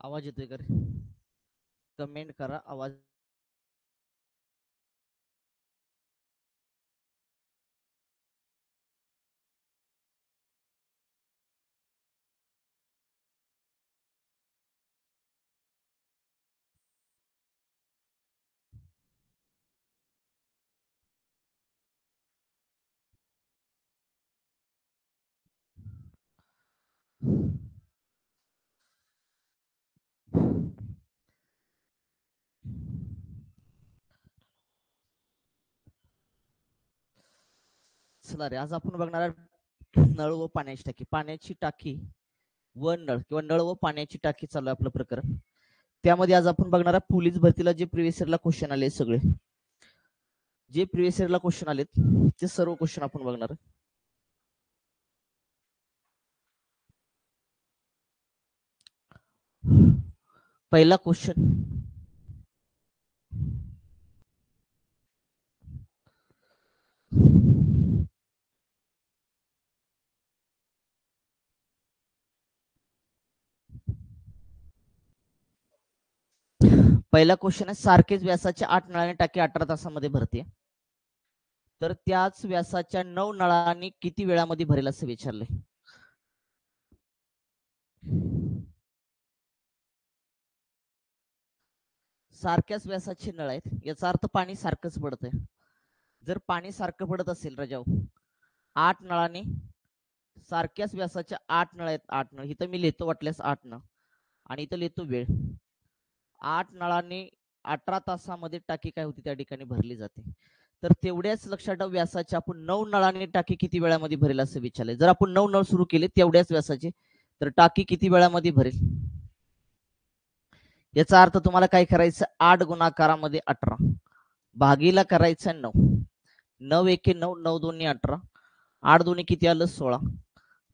आवाज येतोय का रे? कमेंट करा आवाज. चला रे, आज आपण बघणार आहे नळ व पाण्याची टाकी. पाण्याची टाकी व नळ किंवा नळ व पाण्याची टाकी चालू आहे आपलं प्रकरण. त्यामध्ये आज आपण बघणार आहे पोलीस भरतीला जे प्रिव्हियस इयरला क्वेश्चन आले सगळे, जे प्रिव्हियस इयरला क्वेश्चन आलेत ते सर्व क्वेश्चन आपण बघणार आहे. पहिला क्वेश्चन, पहिला क्वेश्चन आहे, सारखेच व्यासाच्या 8 नळाने टाकी 18 तासामध्ये भरते, तर त्याच व्यासाच्या 9 नळांनी किती वेळामध्ये भरेल असं विचारलंय. सारख्याच व्यासाचे नळ आहेत, याचा अर्थ पाणी सारखंच पडतंय. जर पाणी सारखं पडत असेल राजाओ, 8 नळाने, सारख्याच व्यासाच्या 8 नळ आहेत, 8 नळ इथं मी लिहितो वाटल्यास 8 नळ, आणि इथं लिहितो वेळ. 8 नळांनी 18 तासामध्ये टाकी काय होती त्या ठिकाणी भरली जाते. तर तेवढ्याच लक्षात ठेवा, व्यासाच्या आपण 9 नळांनी टाकी किती वेळामध्ये भरेल असं विचारलंय. जर आपण 9 नळ सुरू केले तेवढ्याच व्यासाचे, तर टाकी किती वेळामध्ये भरेल. याचा अर्थ तुम्हाला काय करायचं, 8 गुणाकारामध्ये 18 भागीला करायचं 9. 9 एके 9, 9 दोन्ही 18, 8 दोन्ही किती आलं 16.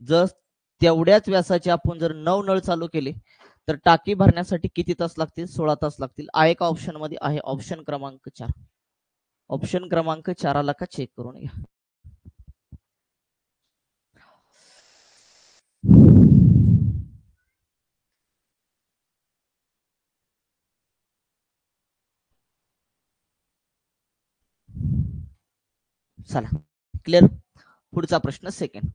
जर तेवढ्याच व्यासाचे आपण जर 9 नळ चालू केले तर टाकी भरण्यासाठी किती तास लागतील, 16 तास लागतील. आहे का ऑप्शन मध्ये, आहे ऑप्शन क्रमांक 4. ऑप्शन क्रमांक 4 आला का चेक करून घ्या. चला क्लिअर. पुढचा प्रश्न सेकंड.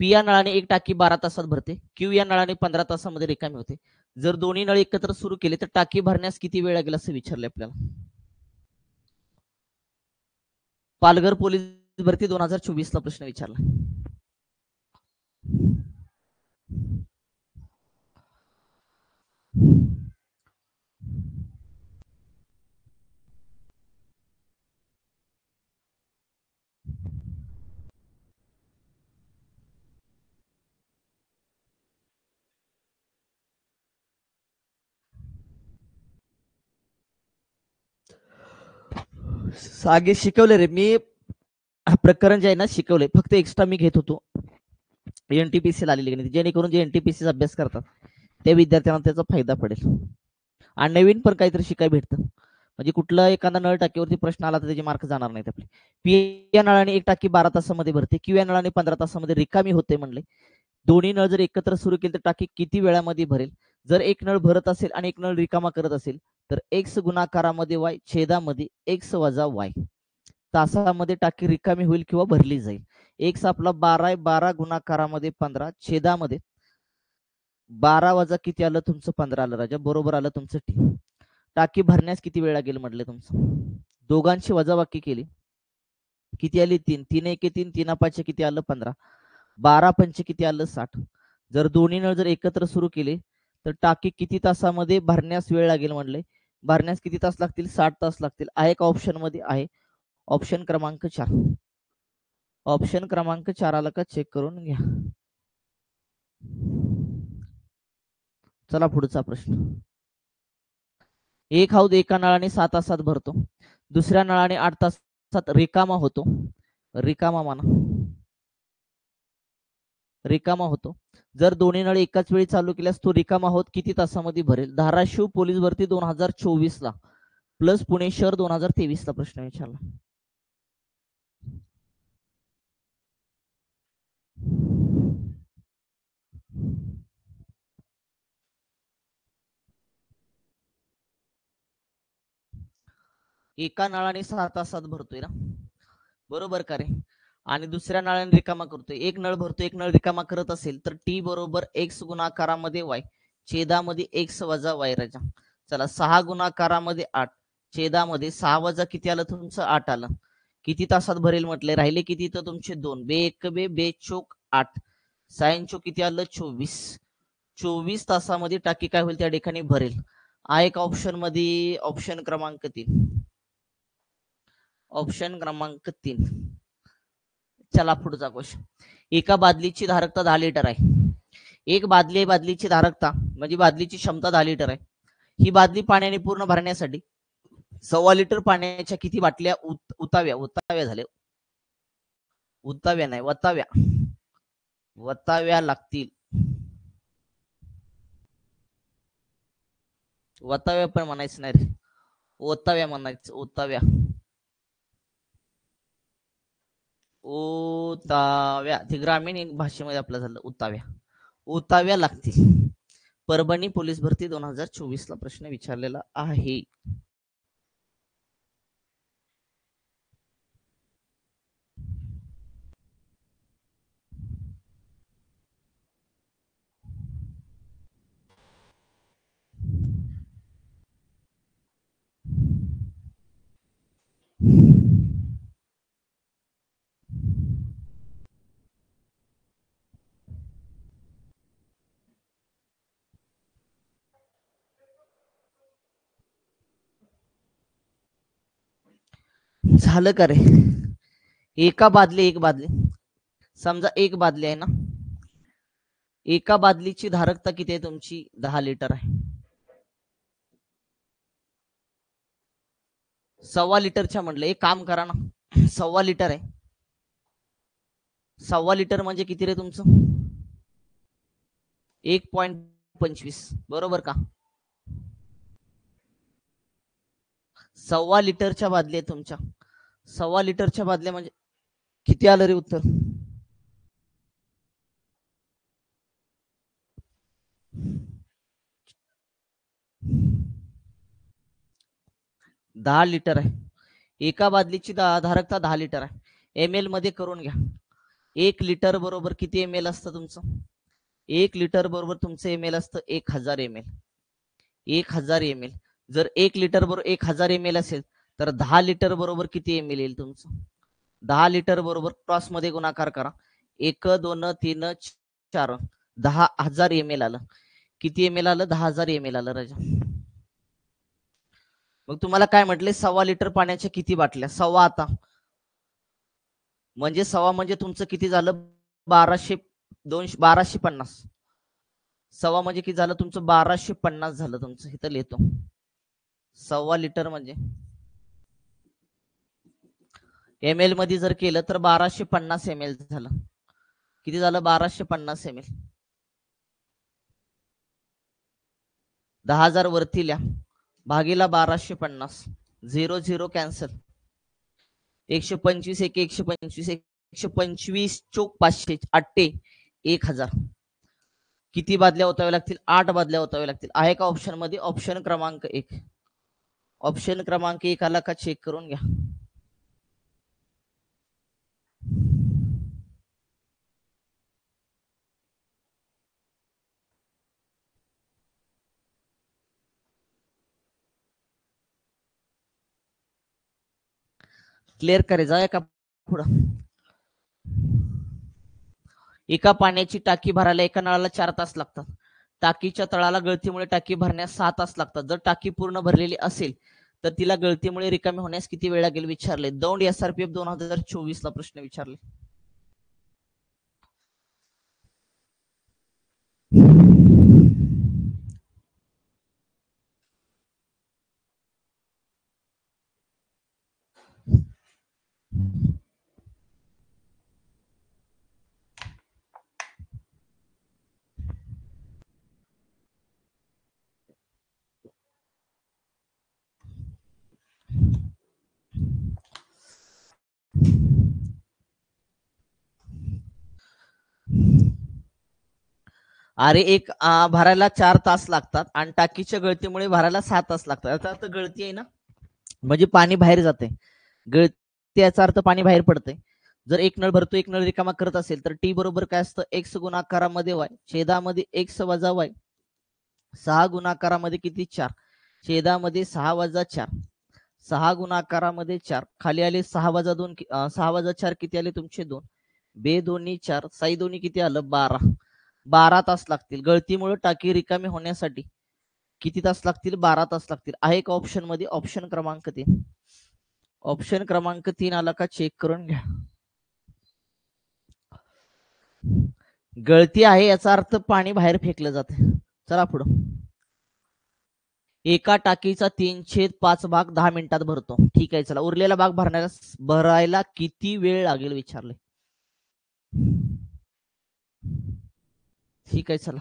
पी या नळाने एक टाकी 12 तासात भरते, क्यू या नळाने 15 तासामध्ये रिकामी होते. जर दोन्ही नळ एकत्र सुरू केले तर टाकी भरण्यास किती वेळ लागेल असं विचारलंय आपल्याला. पालघर पोलीस भरती 2024 ला प्रश्न विचारला. सागे शिकवले रे मी, प्रकरण जे आहे ना शिकवले, फक्त एक्स्ट्रा मी घेत होतो एनटीपीसी आलेली गणित, जेणेकरून जे एनटीपीसी अभ्यास करतात त्या विद्यार्थ्यांना त्याचा फायदा पडेल आणि नवीन पण काहीतरी शिकाय भेटतं. म्हणजे कुठला एखादा नळ टाकीवरती प्रश्न आला तर त्याचे मार्क जाणार नाहीत आपले. पी या नळाने एक टाकी 12 तासामध्ये भरते, क्यू या नळाने 15 तासामध्ये रिकामी होते म्हणले. दोन्ही नळ जर एकत्र सुरू केले तर टाकी किती वेळामध्ये भरेल. जर एक नळ भरत असेल आणि एक नळ रिकामा करत असेल तर एक्स गुणाकारामध्ये वाय छेदामध्ये एक्स वजा वाय तासामध्ये टाकी रिकामी होईल किंवा भरली जाईल. एक्स आपला 12 आहे, 12 गुणाकारामध्ये 15 छेदामध्ये 12 वजा किती आलं तुमचं 15 आलं राजा, बरोबर आलं तुमचं टी. टाकी भरण्यास किती वेळ लागेल म्हटलं तुमचं. दोघांची वजाबाकी केली किती आली 3, 3 एके 3, 3 पाचशे किती आलं 15, 12 पंचे किती आलं 60. जर दोन्ही नळ जर एकत्र सुरू केले तर टाकी किती तासामध्ये भरण्यास वेळ लागेल म्हणले. भरण्यास किती तास लागतील, 60 तास लागतील. आहे का ऑप्शन मध्ये, आहे ऑप्शन क्रमांक 4. ऑप्शन क्रमांक 4 आला का चेक करून घ्या. चला पुढचा प्रश्न. एक हौद एका नळाने 6 तासात भरतो, दुसऱ्या नळाने 8 तासात रिकामा होतो. रिकामा माना, रिकामा होतो. जर दोन्ही नळ एकाच वेळी चालू केल्यास तो रिकामा होत किती तासामध्ये भरेल. धाराशिव पोलीस भरती 2024 ला प्लस पुणे शहर 2023 ला प्रश्न विचारला. एका नळाने 6 तासात भरतोय ना, बरोबर का रे? आणि दुसऱ्या नळाने रिकामा करतोय. एक नळ भरतोय, एक नळ रिकामा करत असेल तर टी बरोबर एक्स गुणाकारामध्ये वाय छेदामध्ये एक्स वजा वाय राजा. चला 6 गुणाकारामध्ये 8 छेदामध्ये 6 वजा किती आलं तुमचं 8 आलं. किती तासात भरेल म्हटले, राहिले किती तर तुमचे 2. बे एक बे बे चोक 8 साइन चोक किती आलं 24. 24 तासामध्ये टाकी काय होईल त्या ठिकाणी भरेल. आहे का ऑप्शन मध्ये? ऑप्शन क्रमांक 3. ऑप्शन क्रमांक 3. चला पुढचा क्वेश्चन. एका बादलीची धारकता 10 लिटर आहे. एक बादली आहे, बादलीची धारकता म्हणजे बादलीची क्षमता 10 लिटर आहे. ही बादली पाण्याने पूर्ण भरण्यासाठी 1.25 लिटर पाण्याच्या किती बाटल्या उताव्या झाल्या, उताव्या नाही वताव्या लागतील. वताव्या पण म्हणायचं नाही रे, ओताव्या म्हणायचं. ओताव्या ते ग्रामीण भाषेमध्ये आपलं झालं ओताव्या लागतील. परभणी पोलीस भरती 2024 ला प्रश्न विचारलेला आहे. झालं का रे? एक बादली समजा एक बादली आहे ना, एका बादलीची धारकता किती आहे तुमची 10 लिटर आहे. 1.25 लिटरच्या म्हटलं एक काम करा ना, 1.25 लिटर आहे. 1.25 लिटर म्हणजे किती रे तुमचं 1.25 बरोबर का? 1.25 लिटरच्या बादल्या तुमच्या 1.25 लिटरच्या बादल्या म्हणजे किती आलं रे उत्तर? 10 लिटर आहे. एका बादलीची धारकता 10 लिटर आहे. एम एल मध्ये करून घ्या. 1 लिटर बरोबर किती एम एल असतं तुमचं? 1 लिटर बरोबर तुमचं एम एल असतं 1000 एम एल. 1000 M L. जर 1 लिटर बरोबर 1000 एम एल असेल तर 10 लिटर बरोबर किती एम एल येईल तुमचं? 10 लिटर बरोबर क्रॉस मध्ये गुणाकार करा. 1 2 3 4 10,000 एम एल आलं. किती एम एल आलं? 10,000 एम एल आलं राजा. मग तुम्हाला काय म्हटले? 1.25 लिटर पाण्याच्या किती बाटल्या? सव्वा. आता म्हणजे सव्वा म्हणजे तुमचं किती झालं? 1250. सव्वा म्हणजे किती झालं तुमचं? 1250 झालं तुमचं. इथं लिहितो 1.25 लिटर म्हणजे एम एल मध्ये जर केलं तर 1250 एम एल झालं. किती झालं? 1250 एम एल. 10,000 वरती लिहा भागीला 1250. 0 0 कॅन्सल. 125 1 125 125 चोक 500 8 1000. किती बादल्या ओताव्या लागतील? 8 बादल्या ओताव्या लागतील. आहे का ऑप्शन मध्ये? ऑप्शन क्रमांक 1. ऑप्शन क्रमांक 1 आला का चेक करून घ्या. क्लिअर करायचं आहे का पुढं? एका पाण्याची टाकी भरायला एका नळाला 4 तास लागतात. टाकीच्या तळाला गळतीमुळे टाकी भरण्यास 6 तास लागतात. जर टाकी पूर्ण भरलेली असेल तर तिला गळतीमुळे रिकामी होण्यास किती वेळ लागेल विचारले. दौंड SRPF 2024 ला प्रश्न विचारले. अरे एक भरायला 4 तास लागतात आणि टाकीच्या गळतीमुळे भरायला 6 तास लागतात. आता गळती आहे ना, म्हणजे पाणी बाहेर जाते. गळती याचा अर्थ पाणी बाहेर पडतंय. जर एक नळ भरतो एक नळ रिकामा करत असेल तर टी बरोबर काय असतं, एक्स गुणाकारामध्ये वाय छेदामध्ये एक्स वजा वाय, 6 गुणाकारामध्ये किती 4, छेदामध्ये 6 वजा 4, 6 गुणाकारामध्ये 4, खाली आले 6 वजा 2, 6 वजा 4 किती आले तुमचे 2, बे दोन्ही 4, साई दोन्ही किती आलं 12, 12 तास लागतील. गळतीमुळे टाकी रिकामी होण्यासाठी किती तास लागतील, 12 तास लागतील. आहे का ऑप्शन मध्ये, ऑप्शन क्रमांक 3. ऑप्शन क्रमांक 3 आला का चेक करून घ्या. गळती आहे याचा अर्थ पाणी बाहेर फेकलं जाते. चला पुढं. एका टाकीचा 3/5 भाग 10 मिनिटात भरतो. ठीक आहे, चला उरलेला भाग भरायला किती वेळ लागेल विचारले. ठीक आहे, चला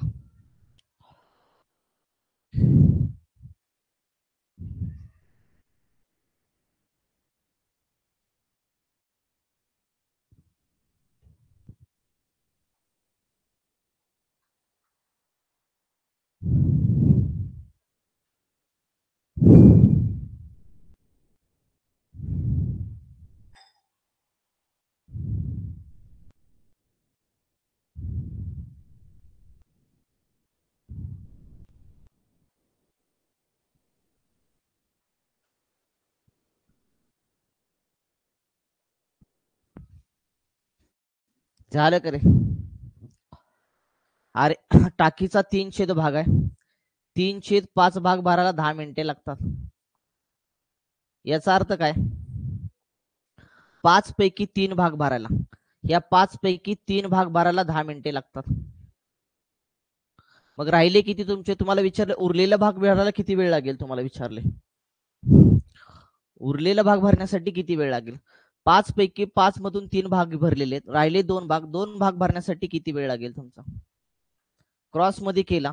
झालं का रे. अरे टाकीचा 3/5 भाग आहे, 3/5 भाग भरायला 10 मिनिटे लागतात. याचा अर्थ काय, 5 पैकी 3 भाग भरायला, या 5 पैकी 3 भाग भरायला 10 मिनिटे लागतात. मग राहिले किती तुमचे, तुम्हाला विचारले उरलेला भाग भरायला किती वेळ लागेल, तुम्हाला विचारले उरलेला भाग भरण्यासाठी किती वेळ लागेल. 5 पैकी 5 मधून 3 भाग भरलेले आहेत, राहिले 2 भाग, 2 भाग भरण्यासाठी किती वेळ लागेल तुमचा. क्रॉस मध्ये केला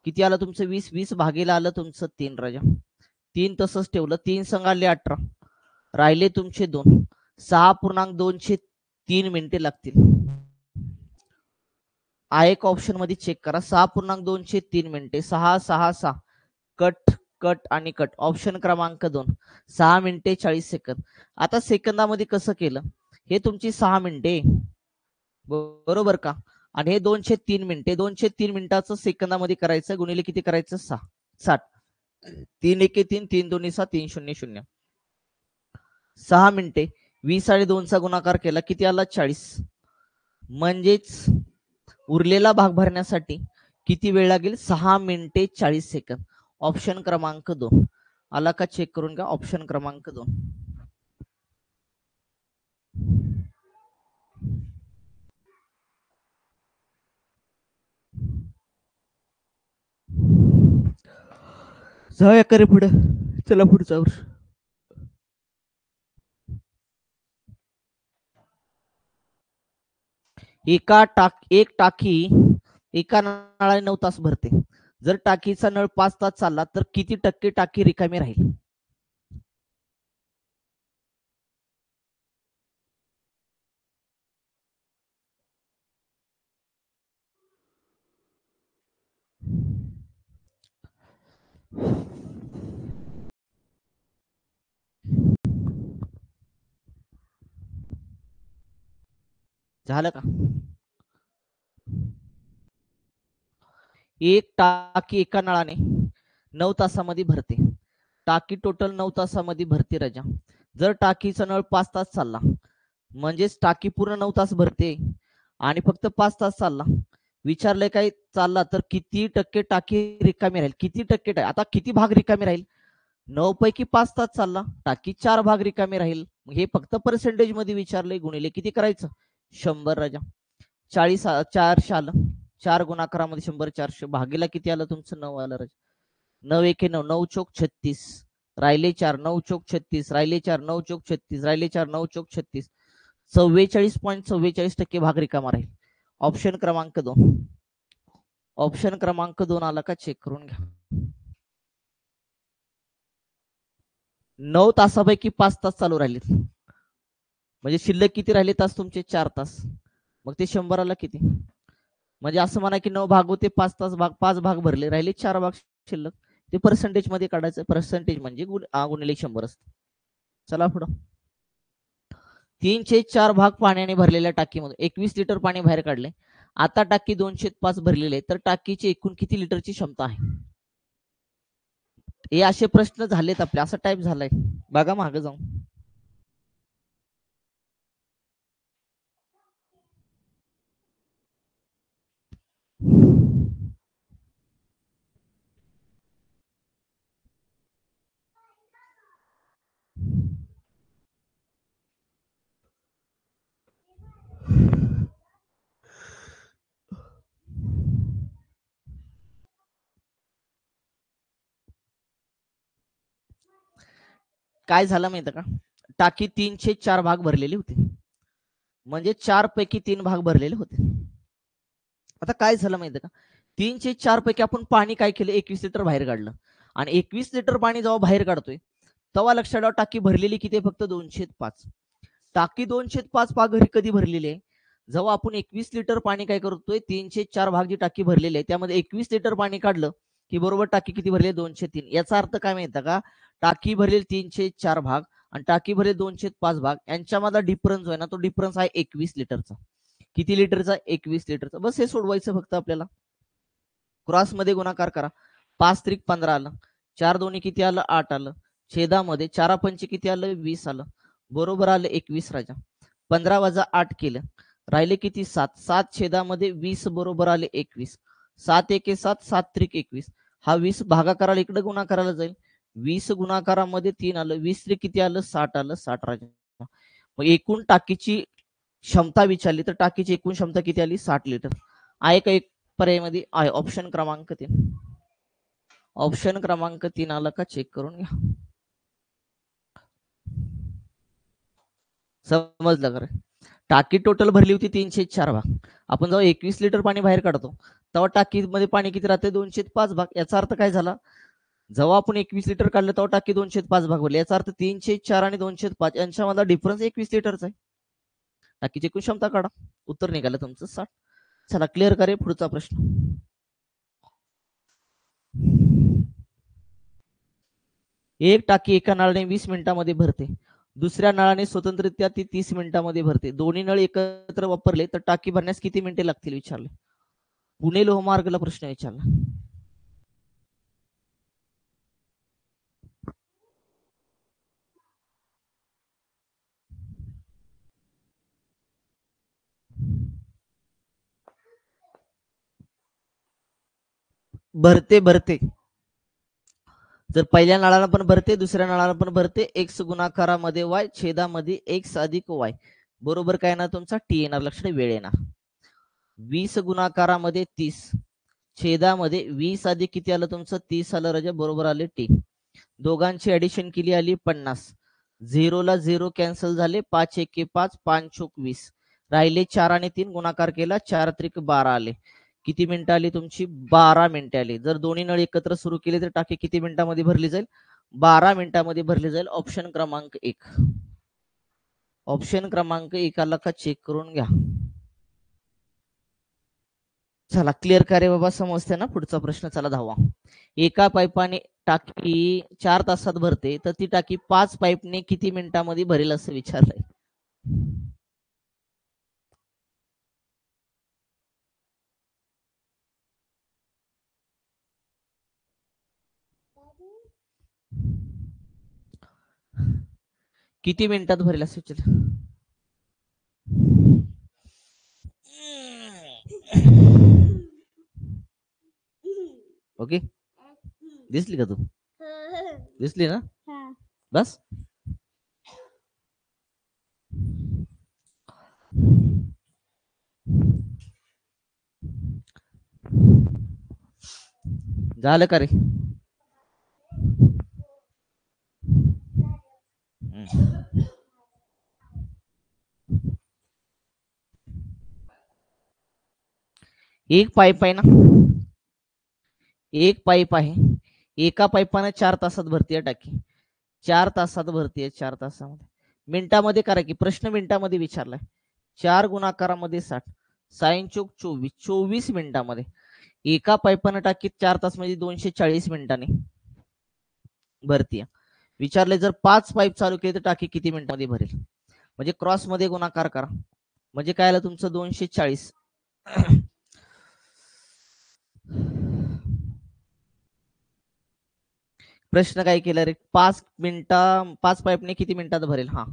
किती आलं तुमचं 20, 20 भागेला आलं तुमचं 3 राजा, 3 तसंच ठेवलं, 3 संघ आले 18, राहिले तुमचे 2, 6.203 मिनिटे लागतील. एक ऑप्शन मध्ये चेक करा, 6.203 मिनिटे, 6 6 6 कट कट आणि कट, ऑप्शन क्रमांक 2, 6 मिनिटे 40 सेकंद. आता सेकंदामध्ये कसं केलं, हे तुमची 6 मिनिटे बरोबर का, आणि हे 203 मिनिटे, 203 मिनिटाचं सेकंदामध्ये करायचं, गुणिले किती करायचं 6, 60, 3 एके 3, 3 दोन्ही 6, 3 0 0, 6 मिनिटे 20 आणि 2 चा गुणाकार केला किती आला 40. म्हणजेच उरलेला भाग भरण्यासाठी किती वेळ लागेल, 6 मिनिटे 40 सेकंद. ऑप्शन क्रमांक 2 आला का चेक करून घ्या, ऑप्शन क्रमांक 2. जाऊया करे पुढे, चला पुढचा वर्ष. एक टाकी एका नळाने 9 तास भरते. जर टाकीचा नळ 5 तास चालला तर किती टक्के टाकी रिकामी राहील. झालं का. एक टाकी एका नळाने 9 तासामध्ये भरते. टाकी टोटल 9 तासामध्ये भरते राजा. जर टाकीचा नळ 5 तास चालला म्हणजेच टाकी पूर्ण 9 तास भरते आणि फक्त 5 तास चालला, विचारले काय चालला तर किती टक्के टाकी रिकामी राहील, किती टक्के आता किती भाग रिकामी राहील, 9 पैकी 5 तास चालला, टाकी 4 भाग रिकामी राहील. हे फक्त पर्सेंटेज मध्ये विचारले, गुणिले किती करायचं 100 राजा, 40 400 आलं, 4 गुणाकारामध्ये 100, 400 भागीला किती आलं तुमचं 9 आलं राजा. 9 एके 9, 9 चोक 36, राहिले 4, 9 चोक 36, राहिले 4, 9 चोक 36, राहिले 4, 9 चोक 36, 44.44% भाग रिकामा राहील. ऑप्शन क्रमांक 2, ऑप्शन क्रमांक 2 आला का चेक करून घ्या. 9 तासापैकी 5 तास चालू राहिले, म्हणजे शिल्लक किती राहिले तास तुमचे 4 तास, मग ते 100 आला किती, म्हणजे असं म्हणा की 9 भाग होते 5 तास, भाग 5 भाग भरले, राहिले 4 भाग शिल्लक, ते पर्सेंटेज मध्ये काढायचं. पर्सेंटेज म्हणजे गुणिले 100 असतं. चला पुढं. 3/4 भाग पाण्याने भरलेल्या टाकीमधून 21 लिटर पाणी बाहेर काढले. आता टाकी 2/5 भरलेली आहे, तर टाकीची एकूण किती लिटरची क्षमता आहे? हे असे प्रश्न झालेत आपले, असा टाईप झालाय बघा मागे जाऊन. काय झालं माहिती का, टाकी 3/4 भाग भरलेली होती, म्हणजे 4 पैकी 3 भाग भरलेले होते. आता काय झालं माहिती का, 3/4 पैकी आपण पाणी काय केलं, 21 लिटर बाहेर काढलं. आणि 21 लिटर पाणी जेव्हा बाहेर काढतोय तेव्हा लक्षात ठेवा टाकी भरलेली किती आहे, फक्त 2/5. टाकी 2/5 भाग कधी भरलेली आहे, जेव्हा आपण 21 लिटर पाणी काय करतोय, 3/4 भाग जी टाकी भरलेली आहे त्यामध्ये 21 लिटर पाणी काढलं की बरोबर टाकी किती भरली, 2/3. याचा अर्थ काय माहिती का, टाकी भरेल 3/4 भाग आणि टाकी भरेल 2/5 भाग, यांच्यामधला डिफरन्स आहे ना, तो डिफरन्स आहे 21 लिटरचा. किती लिटरचा, 21 लिटरचा. बस हे सोडवायचं फक्त आपल्याला. क्रॉस मध्ये गुणाकार करा, 5 त्रिक 15 आलं, 4 दोन्ही किती आलं, 8 आलं. छेदामध्ये 4 पंचे किती आलं, 20 आलं. बरोबर आलं 21 राजा. 15 वजा 8 केलं, राहिले किती, 7. 7 छेदामध्ये 20 बरोबर आले 21. 7 एके 7, 7 त्रिक 21. हा 20 भागाकाराला इकडे गुणाकाराला जाईल. 20 गुणाकारामध्ये 3 आलं, 20 त्रिक किती आलं, 60 आलं. 60 राजा. मग एकूण टाकीची क्षमता विचारली तर टाकीची एकूण क्षमता किती आली, 60 लिटर. आहे का एक पर्यायामध्ये? आहे. ऑप्शन क्रमांक 3. ऑप्शन क्रमांक 3 आला का, चेक करून घ्या. समजलं का रे? टाकी टोटल भरली होती 3/4 भाग. आपण जेव्हा 21 लिटर पाणी बाहेर काढतो तेव्हा टाकीमध्ये पाणी किती राहते, 2/5 भाग. याचा अर्थ काय झाला, जेव्हा आपण 21 लिटर काढलं तेव्हा टाकी 2/5 भाग भरली. याचा अर्थ 3/4 आणि 2/5 यांच्यामधला डिफरन्स 21 लिटरचा आहे. टाकीची एकूण क्षमता काढा, उत्तर निघालं तुमचं 60. चला क्लिअर करे पुढचा प्रश्न. एक टाकी एका नळाने 20 मिनिटांमध्ये भरते, दुसऱ्या नळाने स्वतंत्ररित्या ती 30 मिनिटांमध्ये भरते. दोन्ही नळ एकत्र वापरले तर टाकी भरण्यास किती मिनिटे लागतील विचारले. पुणे लोहमार्गला प्रश्न विचारला. भरते भरते, जर पहिल्या नळाला पण भरते, दुसऱ्या नळाला पण भरते. एक्स गुणाकारामध्ये वाय, छेदामध्ये एक्स अधिक वाय. बरोबर काय येणार तुमचा, टी येणार. लक्षात वेळ येणार. 20 गुणाकारामध्ये 30, छेदामध्ये 20 अधिक किती आलं तुमचं, 30 आलं राजा. बरोबर आले टी. दोघांची ऍडिशन केली आली 50. 0 ला 0 कॅन्सल झाले, 5 एके 5, 5 चोक 20. राहिले 4 आणि 3 गुणाकार केला, 4 त्रिक 12 आले. किती मिनिटं आली तुमची, 12 मिनिटं आली. जर दोन्ही नळ एकत्र सुरू केले तर टाकी किती मिनिटांमध्ये भरली जाईल, 12 मिनिटांमध्ये भरली जाईल. ऑप्शन क्रमांक 1. ऑप्शन क्रमांक 1 आला का, चेक करून घ्या. चला क्लिअर करे बाबा, समजते ना. पुढचा प्रश्न चला 10वा. एका पाईपाने टाकी 4 तासात भरते, तर ती टाकी 5 पाईपने किती मिनिटांमध्ये भरेल असं विचारलंय. किती मिनिटात भरेल असं विचारलं. ओके, दिसली का तू, दिसली ना, बस. झालं का रे. एक पाईप आहे ना, एक पाईप आहे, एका पाईपाने 4 तासात भरतीये टाकी. 4 तासात भरतीये, 4 तासामध्ये. मिनिटामध्ये करा की, प्रश्न मिनिटामध्ये विचारलाय. 4 गुणाकारामध्ये 60, 6 चोक 24, 24 मिनिटामध्ये. एका पाईपाने टाकीत 4 तास म्हणजे 240 मिनिटांनी. भरती. विचारले जर 5 पाईप चालू केले तर टाकी किती मिनिटांमध्ये भरेल? म्हणजे क्रॉस मध्ये गुणाकार करा. म्हणजे काय आलं तुमचं 240. प्रश्न काय केला रे? 5 पाईपने किती मिनिटात भरेल? हा,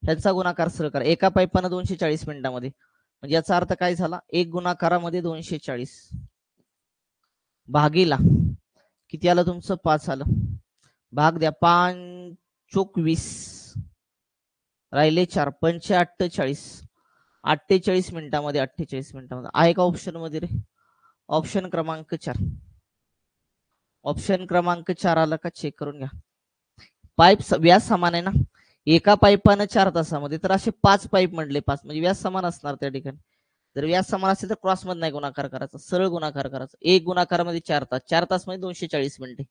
ह्याचा गुणाकार सरळ करा. एका पाईपानं 240 मिनिटांमध्ये, म्हणजे याचा अर्थ काय झाला? एक गुणाकारामध्ये 240 भागीला किती आलं तुमचं? 5 आलं. भाग द्या. 5 चोक 20, राहिले 4, 5 48, 48 मिनिटांमध्ये. 48 मिनिटांमध्ये आहे का ऑप्शन मध्ये रे? ऑप्शन क्रमांक 4. ऑप्शन क्रमांक 4 आला का? चेक करून घ्या. पाईप व्यास समान आहे ना, एका पाईपानं 4 तासामध्ये, तर असे 5 पाईप म्हटले 5, म्हणजे व्यास समान असणार त्या ठिकाणी. जर व्यास समान असेल तर क्रॉस मध्ये नाही गुणाकार करायचा, सरळ गुणाकार करायचा. एक गुणाकारामध्ये 4 तास, 4 तास मध्ये 240 मिनिटे.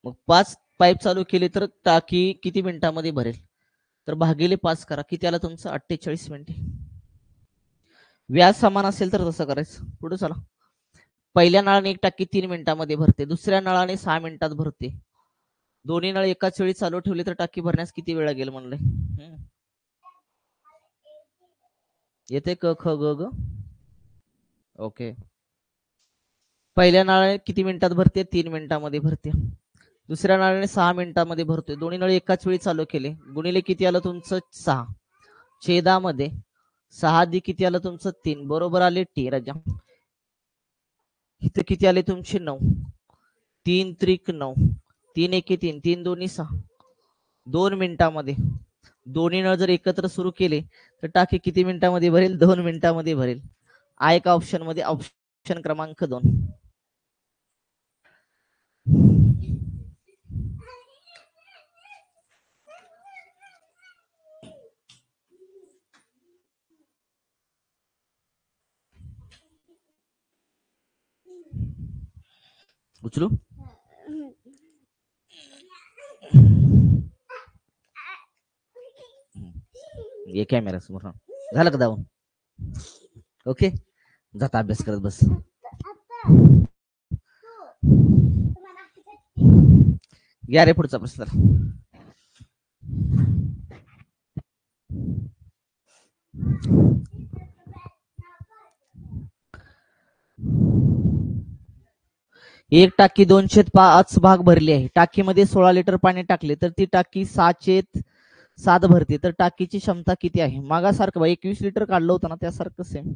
मग 5 पाईप चालू केले तर टाकी किती मिनिटांमध्ये भरेल? तर भागिले 5 करा. किती आला तुमचं? 48 मिनिटे. व्यास समान असेल तर तसं करायचं. पुढे चला. पहिल्या नळाने एक टाकी 3 मिनिटांमध्ये भरते, दुसऱ्या नळाने 6 मिनिटात भरते. दोन्ही नळ एकाच वेळी चालू ठेवले तर टाकी भरण्यास किती वेळ लागेल म्हणले? येते क ख ग ग? ओके. पहिल्या नळाने किती मिनिटात भरते? 3 मिनिटांमध्ये भरते. दुसऱ्या नळाने 6 मिनिटांमध्ये भरतोय. दोन्ही नळ एकाच वेळी चालू केले. गुणिले किती आलं तुमचं? 6. छेदामध्ये 6 अधिक किती आलं तुमचं? 3. बरोबर आले टी राजा. इथे किती आले तुमचे? 9. 3 त्रिक 9, 3 एके 3, 3 दोन्ही 6. 2 मिनिटांमध्ये. दोन्ही नळ जर एकत्र सुरू केले तर टाकी किती मिनिटांमध्ये भरेल? 2 मिनिटांमध्ये भरेल. आहे का ऑप्शन मध्ये? ऑप्शन क्रमांक 2. उचलू? ये कॅमेरा समोर. झालं का दावून? ओके, जाता अभ्यास करत बस. या रे पुढचा प्रश्न. एक टाकी 2/5 भाग भरली आहे. टाकीमध्ये 16 लिटर पाणी टाकले तर ती टाकी 6/7 भरते, तर टाकीची क्षमता किती आहे? मागासारखं 21 लिटर काढलं होतं ना, त्यासारखं सेम.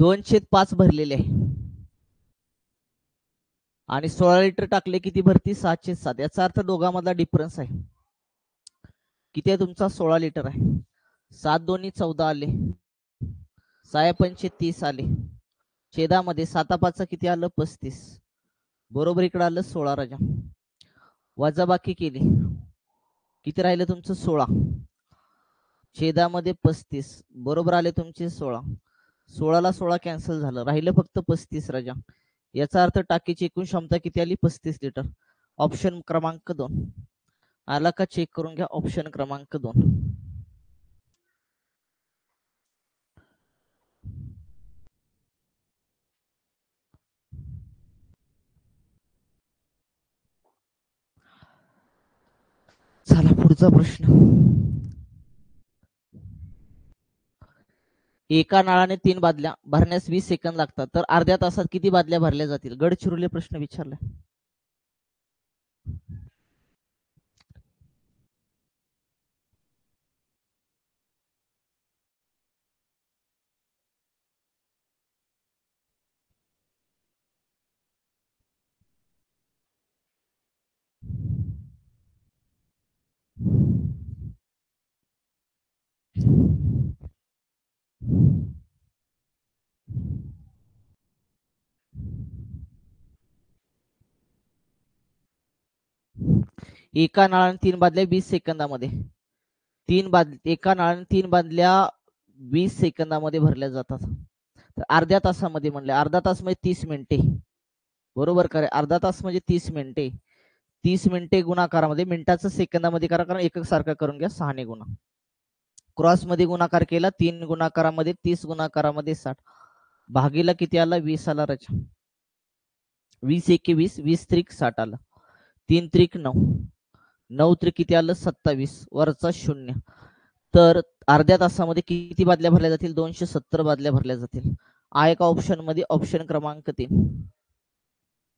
दोनशे 5 भरलेले आहे आणि 16 लिटर टाकले, किती भरती? 7/7. याचा अर्थ दोघांमधला डिफरन्स आहे किती आहे तुमचा? 16 लिटर आहे. 7 दोन्ही 14 आले, 6 पंचे 30 आले. छेदामध्ये 7/5 किती आलं? 35. बरोबर इकडे आलं 16 राजा. वजाबाकी केली, किती राहिले तुमचं? 16. छेदामध्ये 35, बरोबर आले तुमचे 16. 16ला 16 कॅन्सल झालं, राहिलं फक्त 35 राजा. याचा अर्थ टाकीची एकूण क्षमता किती आली? 35 लिटर. ऑप्शन क्रमांक 2 आला का? चेक करून घ्या. ऑप्शन क्रमांक 2. चला पुढचा प्रश्न. एका नळाने 3 बादल्या भरण्यास 20 सेकंद लागतात, तर अर्ध्या तासात किती बादल्या भरल्या जातील? गडचिरोली प्रश्न विचारलाय. एका नळाने 3 बादल्या 20 सेकंदामध्ये, एका नळाने 3 बादल्या 20 सेकंदामध्ये भरल्या जातात. तर अर्ध्या तासामध्ये म्हणले, अर्धा तास म्हणजे 30 मिनिटे, बरोबर का? अर्धा तास म्हणजे 30 मिनिटे. 30 मिनिटे गुणाकारामध्ये, मिनिटाचं सेकंदामध्ये करा, कारण एकक सारखा करून घ्या, 6 ने गुणा. क्रॉस मध्ये गुणाकार केला, 3 गुणाकारामध्ये 30 गुणाकारामध्ये 60, भागीला किती आला? 20 आला रचा. 20 एके 20, 20 त्रिक 60 आलं, 3 त्रिक 9, 9 त्रिक किती आलं? 27, वरचा 0. तर अर्ध्या तासामध्ये किती बादल्या भरल्या जातील? 270 बादल्या भरल्या जातील. आहे का ऑप्शन मध्ये? ऑप्शन क्रमांक 3.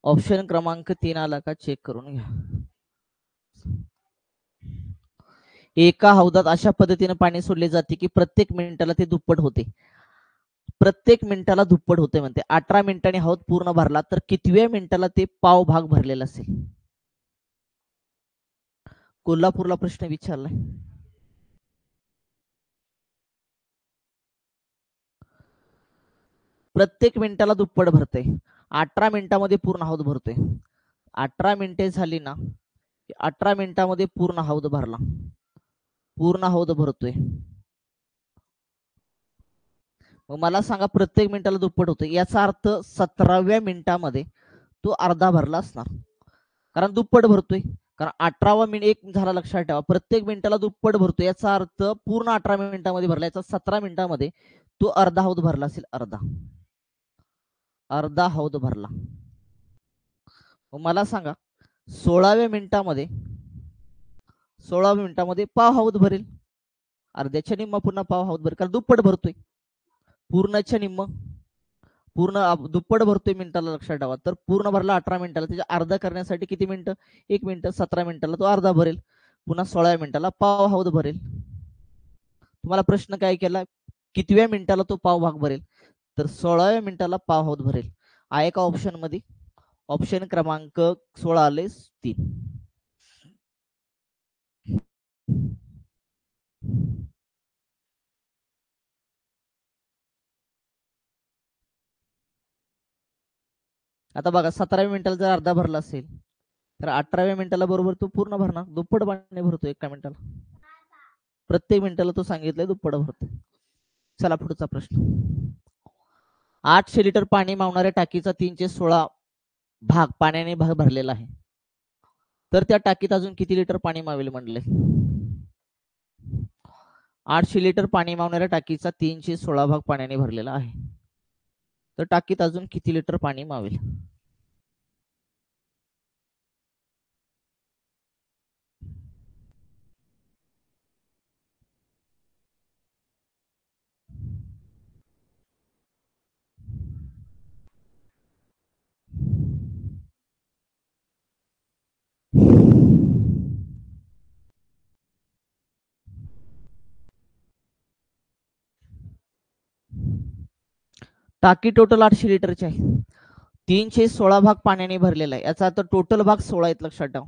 ऑप्शन क्रमांक 3 आला का? चेक करून घ्या. एका हौदात अशा पद्धतीने पाणी सोडले जाते की प्रत्येक मिनिटाला ते दुप्पट होते. प्रत्येक मिनिटाला दुप्पट होते म्हणते. 18 मिनिटांनी हौद पूर्ण भरला तर कितव्या मिनिटाला ते पाव भाग भरलेला असेल? कोल्हापूरला प्रश्न विचारलाय. प्रत्येक मिनिटाला दुप्पट भरते. 18 मिनिटामध्ये पूर्ण हौद भरतोय. 18 मिनिटे झाली ना, 18 मिनिटामध्ये पूर्ण हौद भरला, पूर्ण हौद भरतोय. मग मला सांगा, प्रत्येक मिनिटाला दुप्पट होतं, याचा अर्थ 17व्या मिनिटामध्ये तो अर्धा भरला असणार, कारण दुप्पट भरतोय. कारण 18वा मिनिट एक झाला, लक्षात ठेवा, प्रत्येक मिनिटाला दुप्पट भरतोय, याचा अर्थ पूर्ण 18 मिनिटामध्ये भरला, याचा 17 मिनिटामध्ये तो अर्धा हौद भरला असेल, अर्धा हौद भरला. मग मला सांगा, 16व्या मिनिटामध्ये पाव हौद भरेल, अर्ध्याच्या निम्मा पुन्हा पाव हौद भरेल, कारण दुप्पट भरतोय. पूर्णच्या निम्म, पूर्ण दुप्पट भरतोय मिनिटाला, लक्षात ठेवा. तर पूर्ण भरला 18 मिनिटाला, त्याच्या अर्धा करण्यासाठी किती मिनिटं? 1 मिनिट. 17 मिनिटाला तो अर्धा भरेल, पुन्हा 16व्या मिनिटाला पाव हौद भरेल. तुम्हाला प्रश्न काय केला? कितव्या मिनिटाला तो पाव भाग भरेल? तर 16व्या मिनिटाला पाव हौद भरेल. आहे का ऑप्शन मध्ये? ऑप्शन क्रमांक 16 आले 3. आता बघा, 17व्या मिनिटाला जर अर्धा भरला असेल तर 18व्या मिनिटाला बरोबर तो पूर्ण भरणार, दुप्पट पाणी भरतो एका मिनिटाला. प्रत्येक मिनिटाला तो सांगितलंय दुप्पट भरतो. चला पुढचा प्रश्न. 800 लिटर पाणी मावणाऱ्या टाकीचा 316 भाग पाण्याने भरलेला आहे, तर त्या टाकीत अजून किती लिटर पाणी मावेल म्हणले? 800 लिटर पाणी मावणाऱ्या टाकीचा 316 भाग पाण्याने भरलेला आहे, तर टाकीत अजून किती लिटर पाणी मावेल? टाकी टोटल 800 लिटरची आहे, 316 भाग पाण्याने भरलेला आहे, याचा अर्थ टोटल भाग 16 आहेत, लक्षात ठेवा.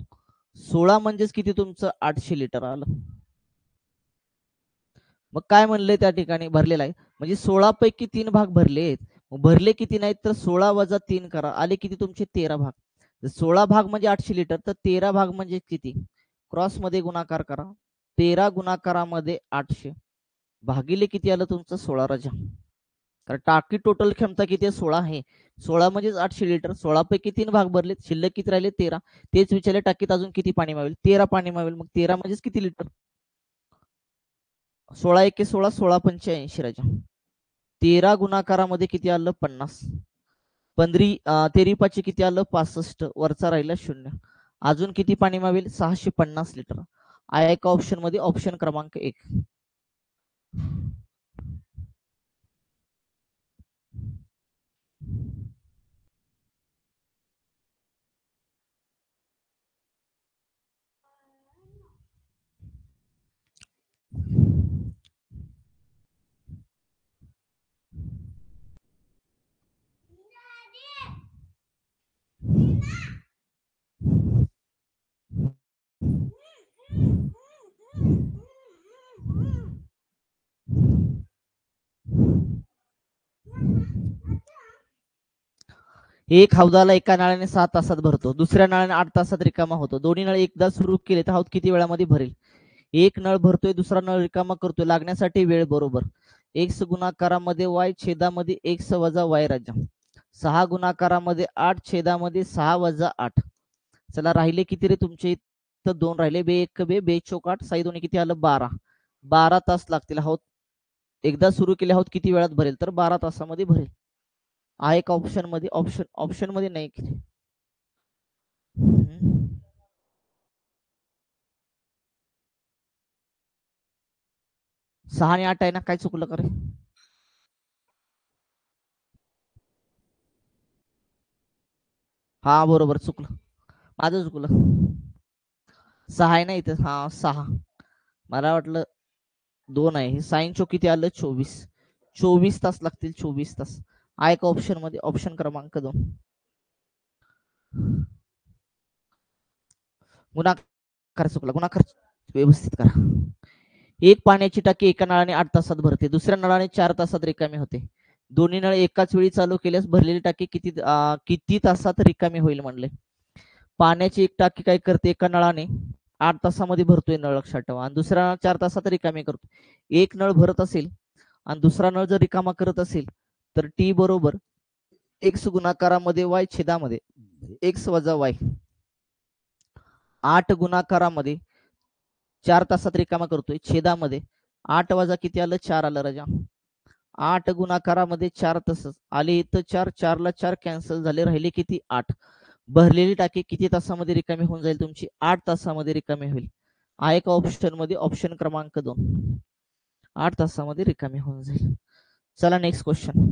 16 म्हणजेच किती? तुमचं 800 लिटर आलं. मग काय म्हणले त्या ठिकाणी? भरलेला आहे म्हणजे 16 पैकी 3 भाग भरलेत. भरले किती नाहीत? तर 16 वजा 3 करा, आले किती तुमचे? 13 भाग. 16 भाग म्हणजे 800 लिटर, तर 13 भाग म्हणजे किती? क्रॉस मध्ये गुणाकार करा, 13 गुणाकारामध्ये 800 भागिले किती आलं तुमचं? 16 रजा. कारण टाकी टोटल क्षमता किती आहे? 16 आहे. 16 म्हणजेच 800 लिटर. 16 पैकी 3 भाग भरलेत, शिल्लक किती राहिले? 13. तेच विचारले, टाकीत अजून किती पाणी मावेल? 13 पाणी मावेल. मग 13 म्हणजेच किती लिटर? 16 एके 16, 16 पंचे 80 राजा. 13 गुणाकारामध्ये किती आलं? 50. 13 पाचे किती आलं? 65. वरचा राहिला 0. अजून किती पाणी मावेल? 650 लिटर. आहे एका ऑप्शन मध्ये, ऑप्शन क्रमांक 1. एक हौदाला एका नळाने 6 तासात भरतो, दुसऱ्या नळाने 8 तासात रिकामा होतो. दोन्ही नळ एकदा सुरू केले तर हौद किती वेळामध्ये भरेल? एक नळ भरतोय, दुसरा नळ रिकामा करतोय, लागण्यासाठी वेळ बरोबर. एक्स गुणाकारामध्ये वाय छेदामध्ये एक्स वजा वाय राजा. 6 गुणाकारामध्ये 8 छेदामध्ये 6 वजा 8. चला राहिले किती रे तुमचे इथं? 2 राहिले. बे एक बे बे चोक 8 साई दोन्ही किती आलं? 12. 12 तास लागतील. हौद एकदा सुरू केले आहोत किती वेळात भरेल? तर 12 तासामध्ये भरेल. आहे का ऑप्शन मध्ये? ऑप्शन मध्ये नाही. 6 आणि 8 आहे ना, काय चुकलं का रे? हा बरोबर, चुकलं, माझं चुकलं. 6 आहे ना इथं, हा 6. मला वाटलं 2 आहे. साइन चो किती आलं? 24. 24 तास लागतील, 24 तास. आहे का ऑप्शन मध्ये? ऑप्शन क्रमांक 2. गुणाकार चुकला, गुणाकार व्यवस्थित करा. एक पाण्याची टाकी एका नळाने 8 तासात भरते, दुसऱ्या नळाने 4 तासात रिकामी होते. दोन्ही नळ एकाच वेळी चालू केल्यास भरलेली टाकी किती तासात रिकामी होईल म्हणले. पाण्याची एक टाकी काय करते? एका नळाने 8 तासामध्ये भरतोय नळ, लक्षात ठेवा, आणि दुसरा नळ 4 तासात रिकामी करतो. एक नळ भरत असेल आणि दुसरा नळ जर रिकामा करत असेल तर टी बरोबर एक्स गुणाकारामध्ये वाय छेदामध्ये एक्स वजा वाय. 8 गुणाकारामध्ये 4 तासात रिकामा करतोय, छेदामध्ये 8 वजा किती आलं? 4 आलं राजा. 8 गुणाकारामध्ये 4 तास आले, इथं 4, 4 ला 4 कॅन्सल झाले, राहिले किती? 8. भरलेली टाकी किती तासामध्ये रिकामी होऊन जाईल तुमची? 8 तासामध्ये रिकामी होईल. आहे का ऑप्शन मध्ये? ऑप्शन क्रमांक 2. 8 तासामध्ये रिकामी होऊन जाईल. चला नेक्स्ट क्वेश्चन.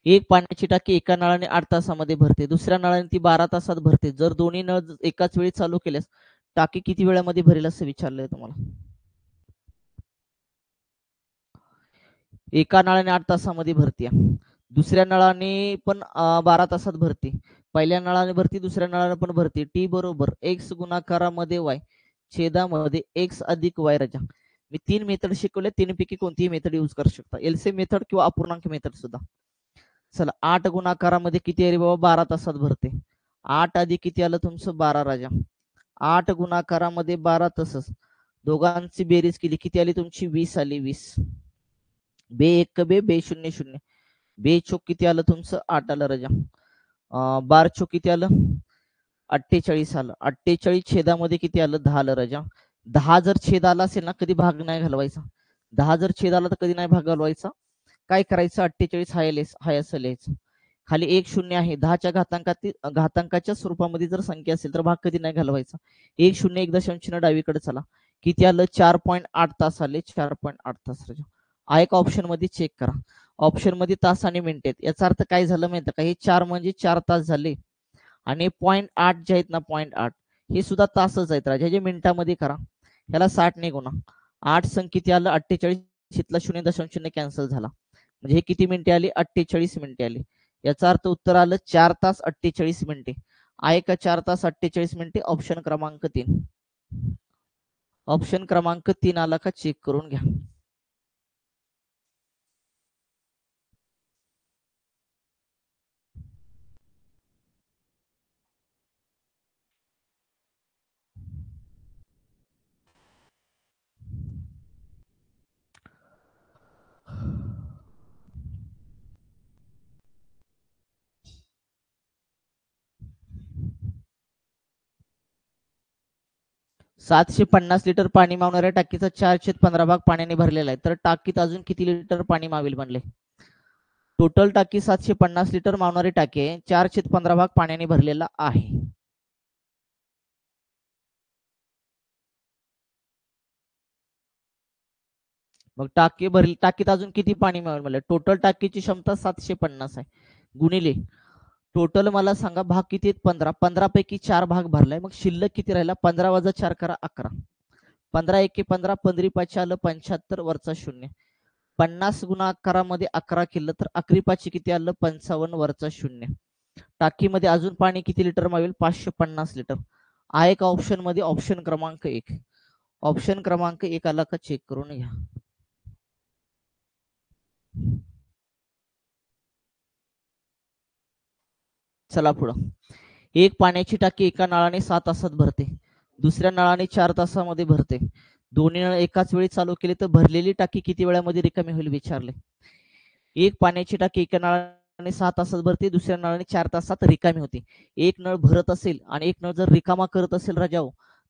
एक पाण्याची टाकी एका नळाने 8 तासामध्ये भरते, दुसऱ्या नळाने ती 12 तासात भरते. जर दोन्ही नळ एकाच वेळी चालू केल्यास टाकी किती वेळामध्ये भरेल असं विचारलंय तुम्हाला. एका नळाने 8 तासामध्ये भरते, दुसऱ्या नळाने पण 12 तासात भरते. पहिल्या नळाने भरती, दुसऱ्या नळाने पण भरते. टी बरोबर एक्स गुणाकारामध्ये वाय छेदामध्ये एक्स अधिक वाय राजा. मी 3 मेथड शिकवले, 3 पैकी कोणतीही मेथड यूज करू शकता, एलसी मेथड किंवा अपूर्णांक मेथड सुद्धा. चला 8 गुणाकारामध्ये किती आहे रे बाबा? 12 तासात भरते. 8 अधिक किती आलं तुमचं? 12 राजा. 8 गुणाकारामध्ये 12 तसंच दोघांची बेरीज केली किती आली तुमची? 20 आली. 20 बे एक बे बे शून्य शून्य, बे चोक किती आलं तुमचं? 8 आलं राजा. 12 चोक किती आलं? 48 आलं. 48 छेदामध्ये किती आलं? 10 आलं राजा. 10 जर छेद आला असेल ना, कधी भाग नाही घालवायचा. 10 जर छेद आला तर कधी नाही भाग घालवायचा. काय करायचं? 48 हाय असं लिहायचं. खाली एक शून्य आहे. 10च्या घातांकाच्या स्वरूपामध्ये जर संख्या असेल तर भाग कधी नाही घालवायचा. एक शून्य एक दशांश चिन्ह डावीकडे चला. किती आलं? 4.8 तास आले. 4.8 तास राजा. आहे का ऑप्शन मध्ये? चेक करा. ऑप्शन मध्ये तास आणि मिनिट आहेत. याचा अर्थ काय झालं माहिती का? हे 4 म्हणजे 4 तास झाले, आणि 0.8 जे आहेत ना, 0.8 हे सुद्धा तासच आहेत राजा. जे मिनिटामध्ये करा, ह्याला 60 ने गुणा. 8 संख्या किती आलं? 48. इथला 0.0 कॅन्सल झाला, म्हणजे हे किती मिनिटे आली? 48 मिनिटे आली. याचा अर्थ उत्तर आलं 4 तास 48 मिनिटे. आहे का 4 तास 48 मिनिटे? ऑप्शन क्रमांक 3. ऑप्शन क्रमांक 3 आला का? चेक करून घ्या. $750 लिटर पाणी मावणाऱ्या टाकीचा 4/15 भाग पाण्याने भरलेला आहे, तर टाकीत अजून किती लिटर पाणी मावेल म्हणले? टोटल टाकी 750 लिटर मावणारी टाकी आहे, 4/15 भाग पाण्याने भरलेला आहे. मग टाकी भरली, टाकीत अजून किती पाणी मावेल म्हणलं? टोटल टाकीची क्षमता 750 आहे, गुणिले टोटल मला सांगा भाग किती आहेत? 15. 15 पैकी 4 भाग भरलाय, मग शिल्लक किती राहिला? 15 वजा 4 करा, 11. 15 एके 15, 15 पाच आलं 75 वरचा 0. 50 गुणा 11 मध्ये 11 केलं तर 11 पाचशे किती आलं? 55 वरचा 0. टाकीमध्ये अजून पाणी किती लिटर मावेल? 550 लिटर. आहे का ऑप्शन मध्ये? ऑप्शन क्रमांक 1. ऑप्शन क्रमांक 1 आला का? चेक करून घ्या. चला पुढं. एक पाण्याची टाकी एका नळाने 6 तासात भरते, दुसऱ्या नळाने 4 तासामध्ये भरते. दोन्ही नळ एकाच वेळी चालू केले तर भरलेली टाकी किती वेळामध्ये रिकामी होईल विचारले. एक पाण्याची टाकी एका नळाने 6 तासात भरते, दुसऱ्या नळाने 4 तासात रिकामी होते. एक नळ भरत असेल आणि एक नळ जर रिकामा करत असेल राजाओ,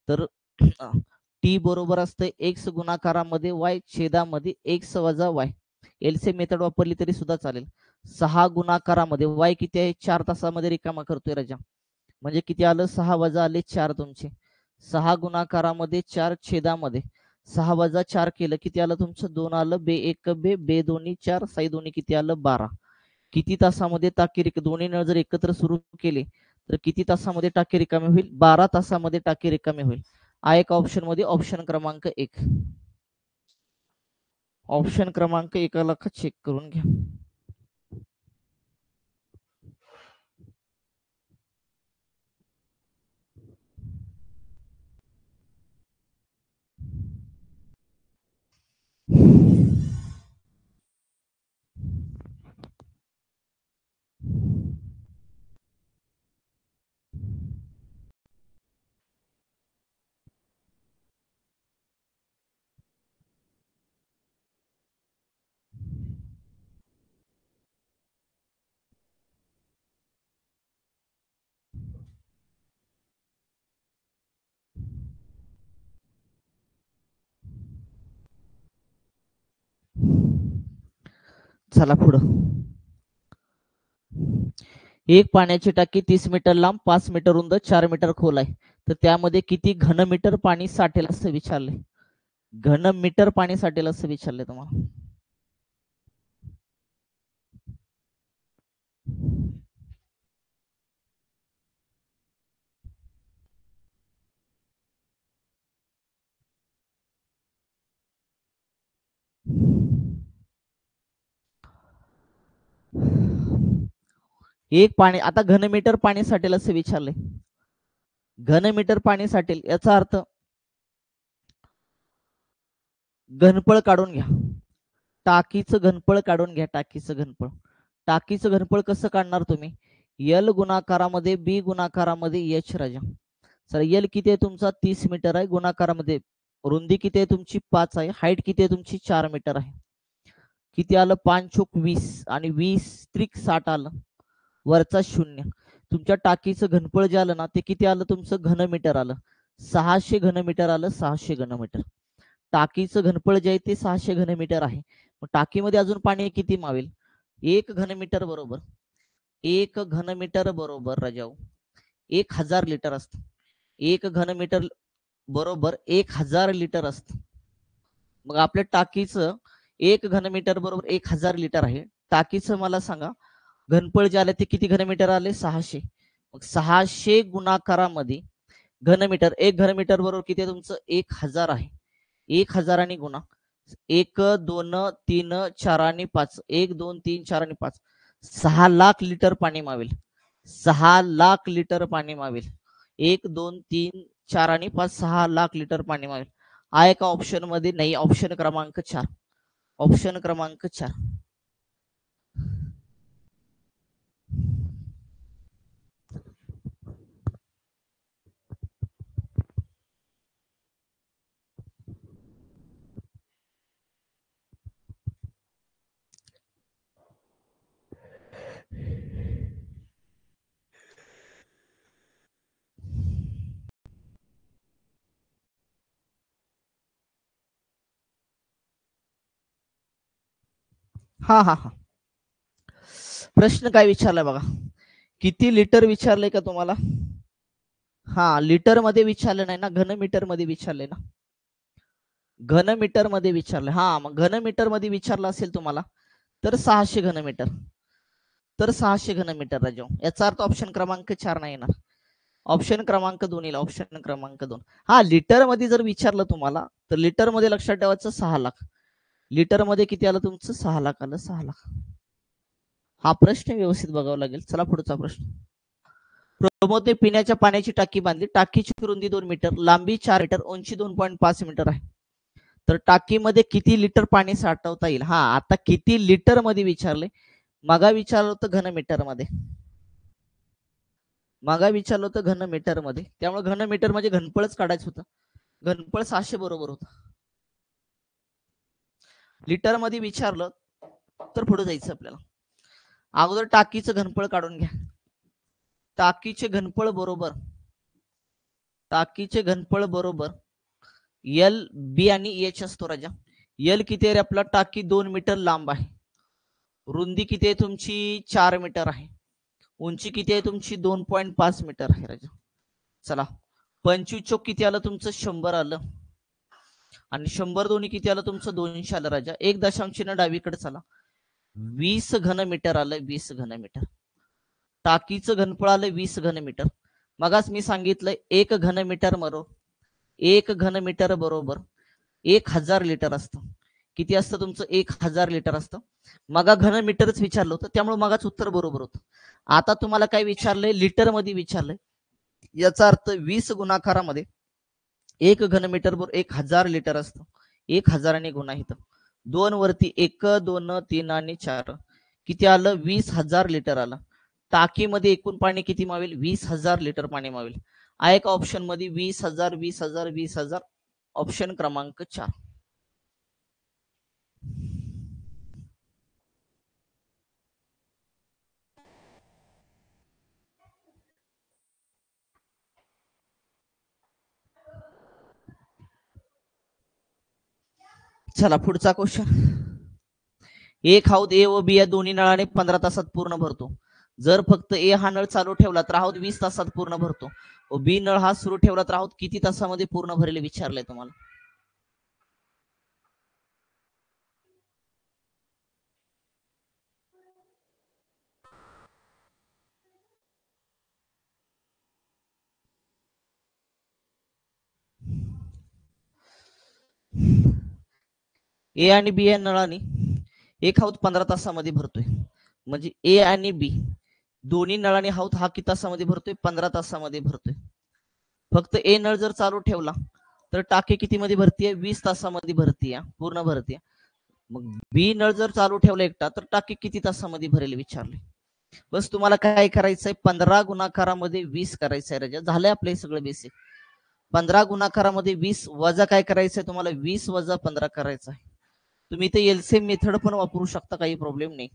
तर टी बरोबर असते एक्स गुणाकारामध्ये वाय छेदामध्ये एक्स वजा वाय. एलसीएम मेथड वापरली तरी सुद्धा चालेल. 6 गुणाकारामध्ये वाय किती आहे, 4 तासामध्ये रिकामा करतोय राजा, म्हणजे किती आलं, 6 वजा आले 4 तुमचे. 6 गुणाकारामध्ये 4 छेदामध्ये 6 वजा 4 केलं किती आलं तुमचं, 2 आलं. बे एक बे, बे दोन्ही 4, साई दोन्ही किती आलं, 12. किती तासामध्ये टाकी दोन्ही नळ जर एकत्र सुरू केले तर किती तासामध्ये टाकी रिकामी होईल, 12 तासामध्ये टाकी रिकामी होईल. हा एक ऑप्शन मध्ये ऑप्शन क्रमांक 1. ऑप्शन क्रमांक 1 चेक करून घ्या. चला पुढं. एक पाण्याची टाकी 30 मीटर लांब, 5 मीटर रुंद, 4 मीटर खोल आहे, तर त्यामध्ये किती घनमीटर पाणी साठेल असं विचारले. घनमीटर पाणी साठेल असं विचारले तुम्हाला. एक पाणी, आता घनमीटर पाणी साठेल असं विचारले. घनमीटर पाणी साठेल याचा अर्थ घनफळ काढून घ्या. टाकीचं घनफळ काढून घ्या. टाकीचं घनफळ कसं काढणार तुम्ही, एल गुणाकारामध्ये बी गुणाकारामध्ये एच राजा. सर एल किती आहे तुमचा, 30 मीटर आहे, गुणाकारामध्ये रुंदी किती आहे तुमची, 5 आहे, हाईट किती आहे तुमची, 4 मीटर आहे. किती आलं, 5 चोक 20 आणि 20 त्रिक 60 आलं, वरचा 0. तुमच्या टाकीचं घनफळ जे आलं ना ते किती आलं तुमचं, घनमीटर आलं. 600 घनमीटर आलं, 600 घनमीटर. टाकीचं घनफळ जे आहे ते 600 घनमीटर आहे. मग टाकीमध्ये अजून पाणी किती मावेल, 1 घनमीटर बरोबर, 1 घनमीटर बरोबर राजाऊ 1000 लिटर असतं. 1 घनमीटर बरोबर 1000 लिटर असतं. मग आपल्या टाकीचं 1 घनमीटर बरोबर 1000 लिटर आहे. टाकीचं मला सांगा घनफळ जे आले ते किती घनमीटर आले, 600. मग 600 गुणाकारामध्ये घनमीटर, 1 घनमीटर बरोबर किती आहे तुमचं, 1000 आहे. 1000 आणि गुणा 1 2 3 4 आणि 5, 1 2 3 4 आणि 5, 6 लाख लिटर पाणी मावेल. 6 लाख लिटर पाणी मावेल. 1 2 3 4 आणि 5, 6 लाख लिटर पाणी मावेल. हा एका ऑप्शन मध्ये नाही, ऑप्शन क्रमांक 4. ऑप्शन क्रमांक 4. हा हा हा, प्रश्न काय विचारलाय बघा, किती लिटर विचारलंय का तुम्हाला. हा लिटर मध्ये विचारलं नाही ना, घनमीटर मध्ये विचारले ना, घनमीटर मध्ये विचारलं. हा मग घनमीटर मध्ये विचारलं असेल तुम्हाला तर 600 घनमीटर, तर 600 घनमीटर राजा. याचा अर्थ ऑप्शन क्रमांक 4 नाही येणार, ऑप्शन क्रमांक 2 येईल, ऑप्शन क्रमांक 2. हा लिटर मध्ये जर विचारलं तुम्हाला तर लिटर मध्ये लक्षात ठेवायचं 6 लाख. लिटर मध्ये किती आलं तुमचं, 6 लाख आलं, 6 लाख. हा प्रश्न व्यवस्थित बघावा लागेल. चला पुढचा प्रश्न. प्रमोदने पिण्याच्या पाण्याची टाकी बांधली. टाकीची रुंदी 2 मीटर, लांबी 4 मीटर, उंची 2.5 मीटर आहे. तर टाकीमध्ये किती लिटर पाणी साठवता येईल. हा आता किती लिटर मध्ये विचारले, मगा विचारलं होतं घनमीटर मध्ये. मागा विचारलं होतं घन मीटर मध्ये, त्यामुळे घन मीटर म्हणजे घनफळच काढायचं होतं. घनफळ 600 बरोबर होतं. लिटर मध्ये विचारलं तर पुढे जायचं आपल्याला. अगोदर टाकीचं घनफळ काढून घ्या. टाकीचे घनफळ बरोबर, टाकीचे घनफळ बरोबर एल बी आणि एच असतो राजा. एल किती आहे रे आपला? टाकी 2 मीटर लांब आहे. रुंदी किती आहे तुमची? 4 मीटर आहे. उंची किती आहे तुमची? 2.5 मीटर आहे राजा. चला 25 चोक किती आलं तुमचं? 100 आलं. आणि 100 दोन्ही किती आलं तुमचं? 200 आलं राजा. 1 डावीकडे चला. 20 घन मीटर आलं. 20 घन मीटर. टाकीचं घनफळ आलं 20 घन मीटर. मगाच मी सांगितलं 1 घन मीटर बरोबर 1 घन मीटर बरोबर 1000 लिटर असतं. किती असतं तुमचं? 1000 लिटर असतं. मगा घन मीटरच विचारलं होतं, त्यामुळे मगाच उत्तर बरोबर होतं. आता तुम्हाला काय विचारलंय? लिटर मध्ये विचारलंय. याचा अर्थ 20 गुणाकारामध्ये 1 घन मीटर बरोबर 1000 लिटर असतं. 1000 आणि गुणा इथं 2 वरती 1 2 3 आणि 4 किती आलं? 20,000 लिटर आलं. टाकीमध्ये एकूण पाणी किती मावेल? 20,000 लिटर पाणी मावेल. आहे का ऑप्शन मध्ये? 20,000 20,000 20,000. ऑप्शन क्रमांक 4. चला पुढचा क्वेश्चन. एक हौद ए व बी या दोन्ही नळाने 15 तासात पूर्ण भरतो. जर फक्त ए हा नळ चालू ठेवला तर हौद 20 तासात पूर्ण भरतो व बी नळ हा सुरू ठेवला तर हौद किती तासामध्ये पूर्ण भरेल विचारलंय तुम्हाला. ए आणि बी या नळाने एक हौद 15 तासामध्ये भरतोय. म्हणजे ए आणि बी दोन्ही नळाने हौद हा किती तासामध्ये भरतोय? 15 तासामध्ये भरतोय. फक्त ए नळ जर चालू ठेवला तर टाकी किती मध्ये भरतीये? 20 तासामध्ये भरतीये, पूर्ण भरतीये. मग बी नळ जर चालू ठेवला एकटा तर टाकी किती तासामध्ये भरेल विचारले. बस तुम्हाला काय करायचंय? 15 गुणाकारामध्ये 20 करायचंय राजा. झालंय आपलं सगळं बेसिक. 15 गुणाकारामध्ये 20 वजा काय करायचंय तुम्हाला? 20 वजा 15 करायचं आहे. तुम्ही इथे एलसीएम मेथड पण वापरू शकता, काही प्रॉब्लेम नाही.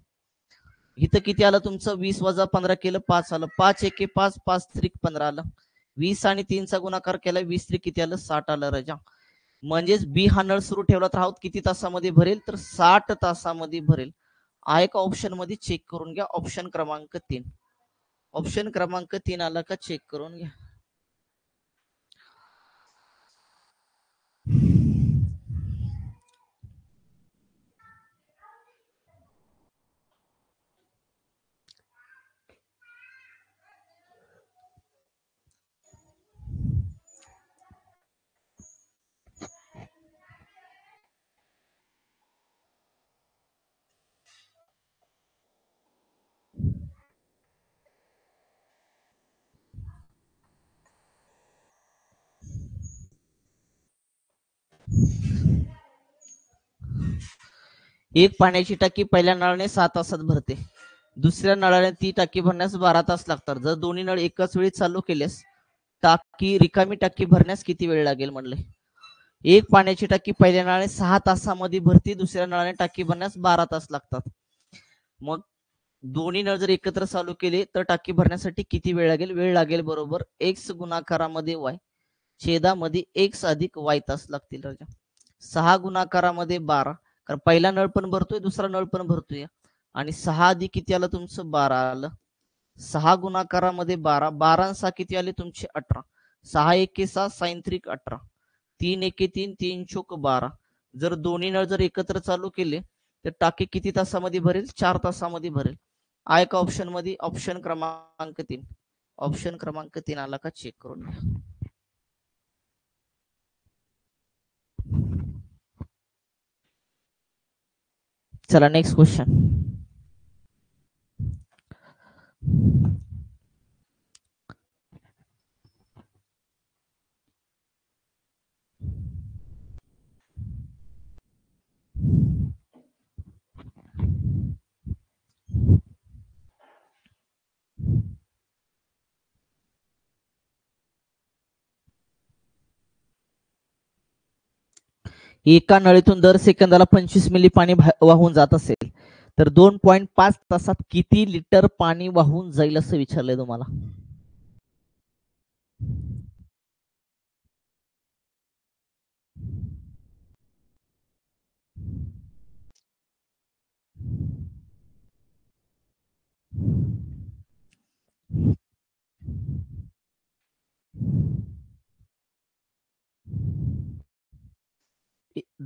इथं किती आलं तुमचं? 20 वजा 15 केलं 5 आलं. 5 एके 5 5 त्रिक 15 आलं. 20 आणि 3चा गुणाकार केला 20 त्रिक किती आलं? 60 आलं राजा. म्हणजेच बी हा नळ सुरू ठेवला तर आहोत किती तासामध्ये भरेल? तर 60 तासामध्ये भरेल. आहे का ऑप्शन मध्ये? चेक करून घ्या. ऑप्शन क्रमांक 3. ऑप्शन क्रमांक 3 आला का? चेक करून घ्या. एक पाण्याची टाकी पहिल्या नळाने 6 तासात भरते. दुसऱ्या नळाने ती टाकी भरण्यास 12 तास लागतात. जर दोन्ही नळ एकाच वेळी चालू केल्यास टाकी रिकामी टाकी भरण्यास किती वेळ लागेल म्हणले. एक पाण्याची टाकी पहिल्या नळाने 6 तासामध्ये भरते, दुसऱ्या नळाने टाकी भरण्यास 12 तास लागतात. मग दोन्ही नळ जर एकत्र चालू केले तर टाकी भरण्यासाठी किती वेळ लागेल? वेळ लागेल बरोबर एक्स गुणाकारामध्ये वाय छेदामध्ये एक्स अधिक वाय तास लागतील राजा. 6 गुणाकारामध्ये 12, कारण पहिला नळ पण भरतोय दुसरा नळ पण भरतोय. आणि 6 अधिक किती आलं तुमचं? 12 आलं. 6 गुणाकारामध्ये 12, 12 6 किती आले तुमचे? 18. 6 एके 6 साइन त्रिक 18. 3 एके 3 3 चोक 12. जर दोन्ही नळ जर एकत्र चालू केले तर टाकी किती तासामध्ये भरेल? 4 तासामध्ये भरेल. आहे का ऑप्शन मध्ये? ऑप्शन क्रमांक 3. ऑप्शन क्रमांक 3 आला का? चेक करून घ्या. चला नेक्स्ट क्वेश्चन. एका नळीतून दर सेकंदाला 25 मिली पाणी वाहून जात असेल तर 2.5 तासात किती लिटर पाणी वाहून जाईल असं विचारलंय तुम्हाला.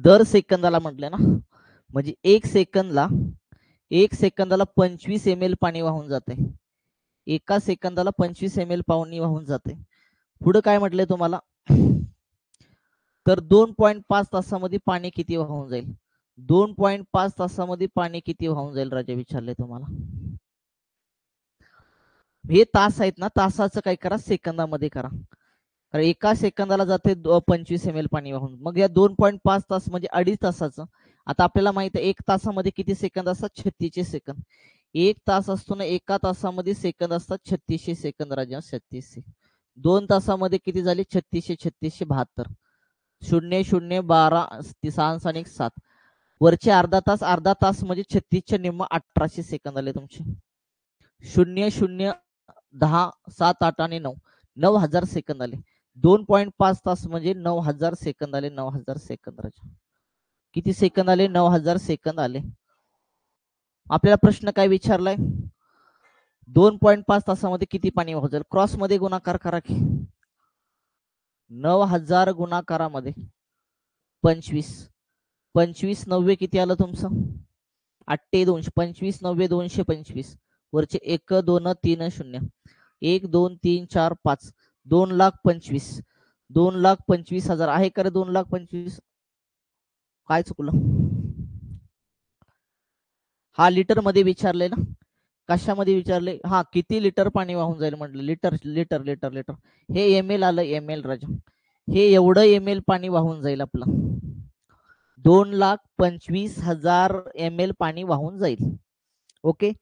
दर सेकंदाला म्हटले ना, म्हणजे एक सेकंदाला 25 ml पाणी वाहून जाते. एका सेकंदाला 25 ml पाणी वाहून जाते. पुढे काय म्हटलंय तुम्हाला, तर 2.5 तासामध्ये पाणी किती वाहून जाईल. 2.5 तासामध्ये पाणी किती वाहून जाईल राजा विचारले तुम्हाला. हे तास आहेत ना, तासाचं काय करा, सेकंदामध्ये करा. तर एका सेकंदाला जाते 25 ml पाणी वाहून. मग या 2.5 तास म्हणजे 2.5 तासाचं. आता आपल्याला माहित आहे एक तासामध्ये किती सेकंद असतात, 36 सेकंद. एक तास असतो ना, एका तासामध्ये सेकंद असतात 36 सेकंद राजा, 36. 2 तासामध्ये किती झाले, 36 36 72. 0 0 12 6 आणि 7. वरचे अर्धा तास म्हणजे 36च्या निम्म 1800 सेकंद आले तुमचे. 0 0 10 7 8 आणि 9 9000 सेकंद आले. 2.5 तास म्हणजे 9000 सेकंद आले. 9000 सेकंद राजा. किती सेकंद आले, 9000 सेकंद आले. आपल्याला प्रश्न काय विचारलाय, 2.5 तासामध्ये किती पाणी वाहून जाईल. क्रॉस मध्ये गुणाकार करा की, 9000 गुणाकारामध्ये 25 25 90 किती आलं तुमचं, 8 200. 25 90 225. वरचे 1 2 3 0 1 2 3 4 5 2,25,000. 2,25,000 आहे का रे, 2,25,000. काय चुकलं, हा लिटर मध्ये विचारले ना, कशामध्ये विचारले, हा किती लिटर पाणी वाहून जाईल म्हटलं. Litre litre litre litre. हे ml आलं, ml राजा. हे एवढं ml पाणी वाहून जाईल आपलं. 2,25,000 ml पाणी वाहून जाईल. ओके.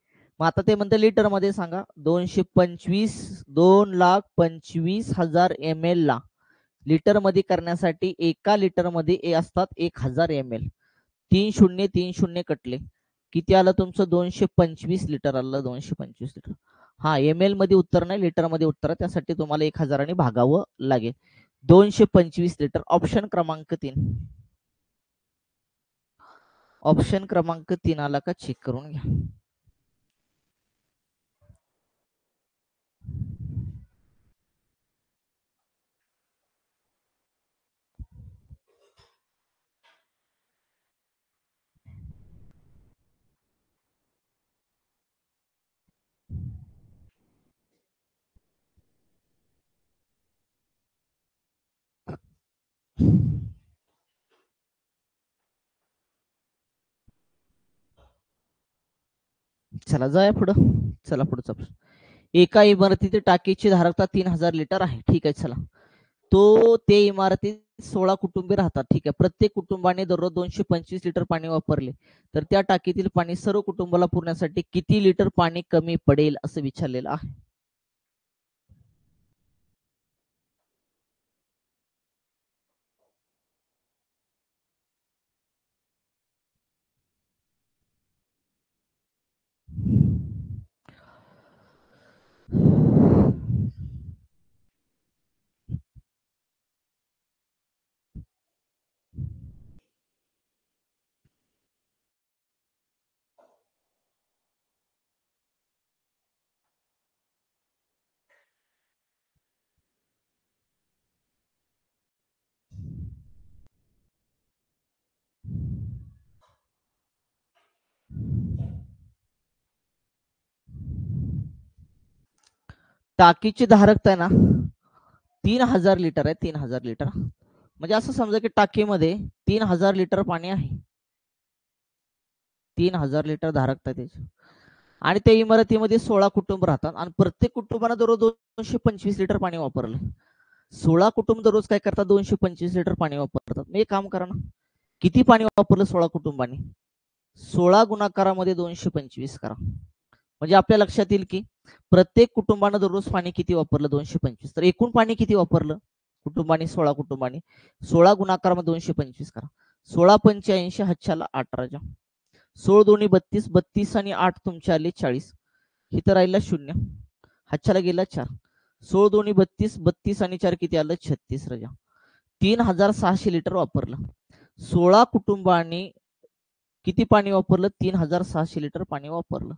मग आता ते म्हणते लिटर मध्ये सांगा. 2,25,000 ml ला लिटर मध्ये करण्यासाठी एका लिटर मध्ये असतात 1000 ml. 3 0 3 0 कटले, किती आलं तुमचं, 225 लिटर आलं. 225 लिटर. हा ml मध्ये उत्तर नाही, लिटर मध्ये उत्तर, त्यासाठी तुम्हाला 1000 भागावं लागेल. 225 लिटर. ऑप्शन क्रमांक 3. ऑप्शन क्रमांक 3 आला का चेक करून घ्या. चला जाऊया पुढं. चला पुढचा प्रश्न. एका इमारतीची टाकीची धारकता 3000 लिटर आहे. ठीक आहे. चला, तो ते इमारतीत 16 कुटुंबे राहतात. ठीक आहे. प्रत्येक कुटुंबाने दररोज 225 लिटर पाणी वापरले तर त्या टाकीतील पाणी सर्व कुटुंबाला पुरण्यासाठी किती लिटर पाणी कमी पडेल असं विचारलेलं आहे. टाकीची धारकता आहे ना 3000 लिटर आहे. 3000 लिटर म्हणजे असं समजा की टाकीमध्ये 3000 लिटर पाणी आहे. 3000 लिटर धारकता त्याची, आणि त्या इमारतीमध्ये 16 कुटुंब राहतात आणि प्रत्येक कुटुंबाने दररोज 225 लिटर पाणी वापरलं. 16 कुटुंब दररोज काय करतात, 225 लिटर पाणी वापरतात. मी एक काम करा ना, किती पाणी वापरलं 16 कुटुंबांनी, 16 गुणाकारामध्ये 225 करा. म्हणजे आपल्या लक्षात येईल की प्रत्येक कुटुंबानं दररोज पाणी किती वापरलं, 225. तर एकूण पाणी किती वापरलं कुटुंबाने, 16 कुटुंबांनी. 16 गुणाकारामध्ये 225 करा. 16 85 हातच्याला 8 राजा. 16 दोन्ही 32, 32 आणि 8 तुमचे आले 40. इथं राहिला 0, हातच्याला गेला 4. 16 दोन्ही 32, 32 आणि 4 किती आलं 36 राजा. 3600 लिटर वापरलं. 16 कुटुंबांनी किती पाणी वापरलं? 3600 लिटर पाणी वापरलं.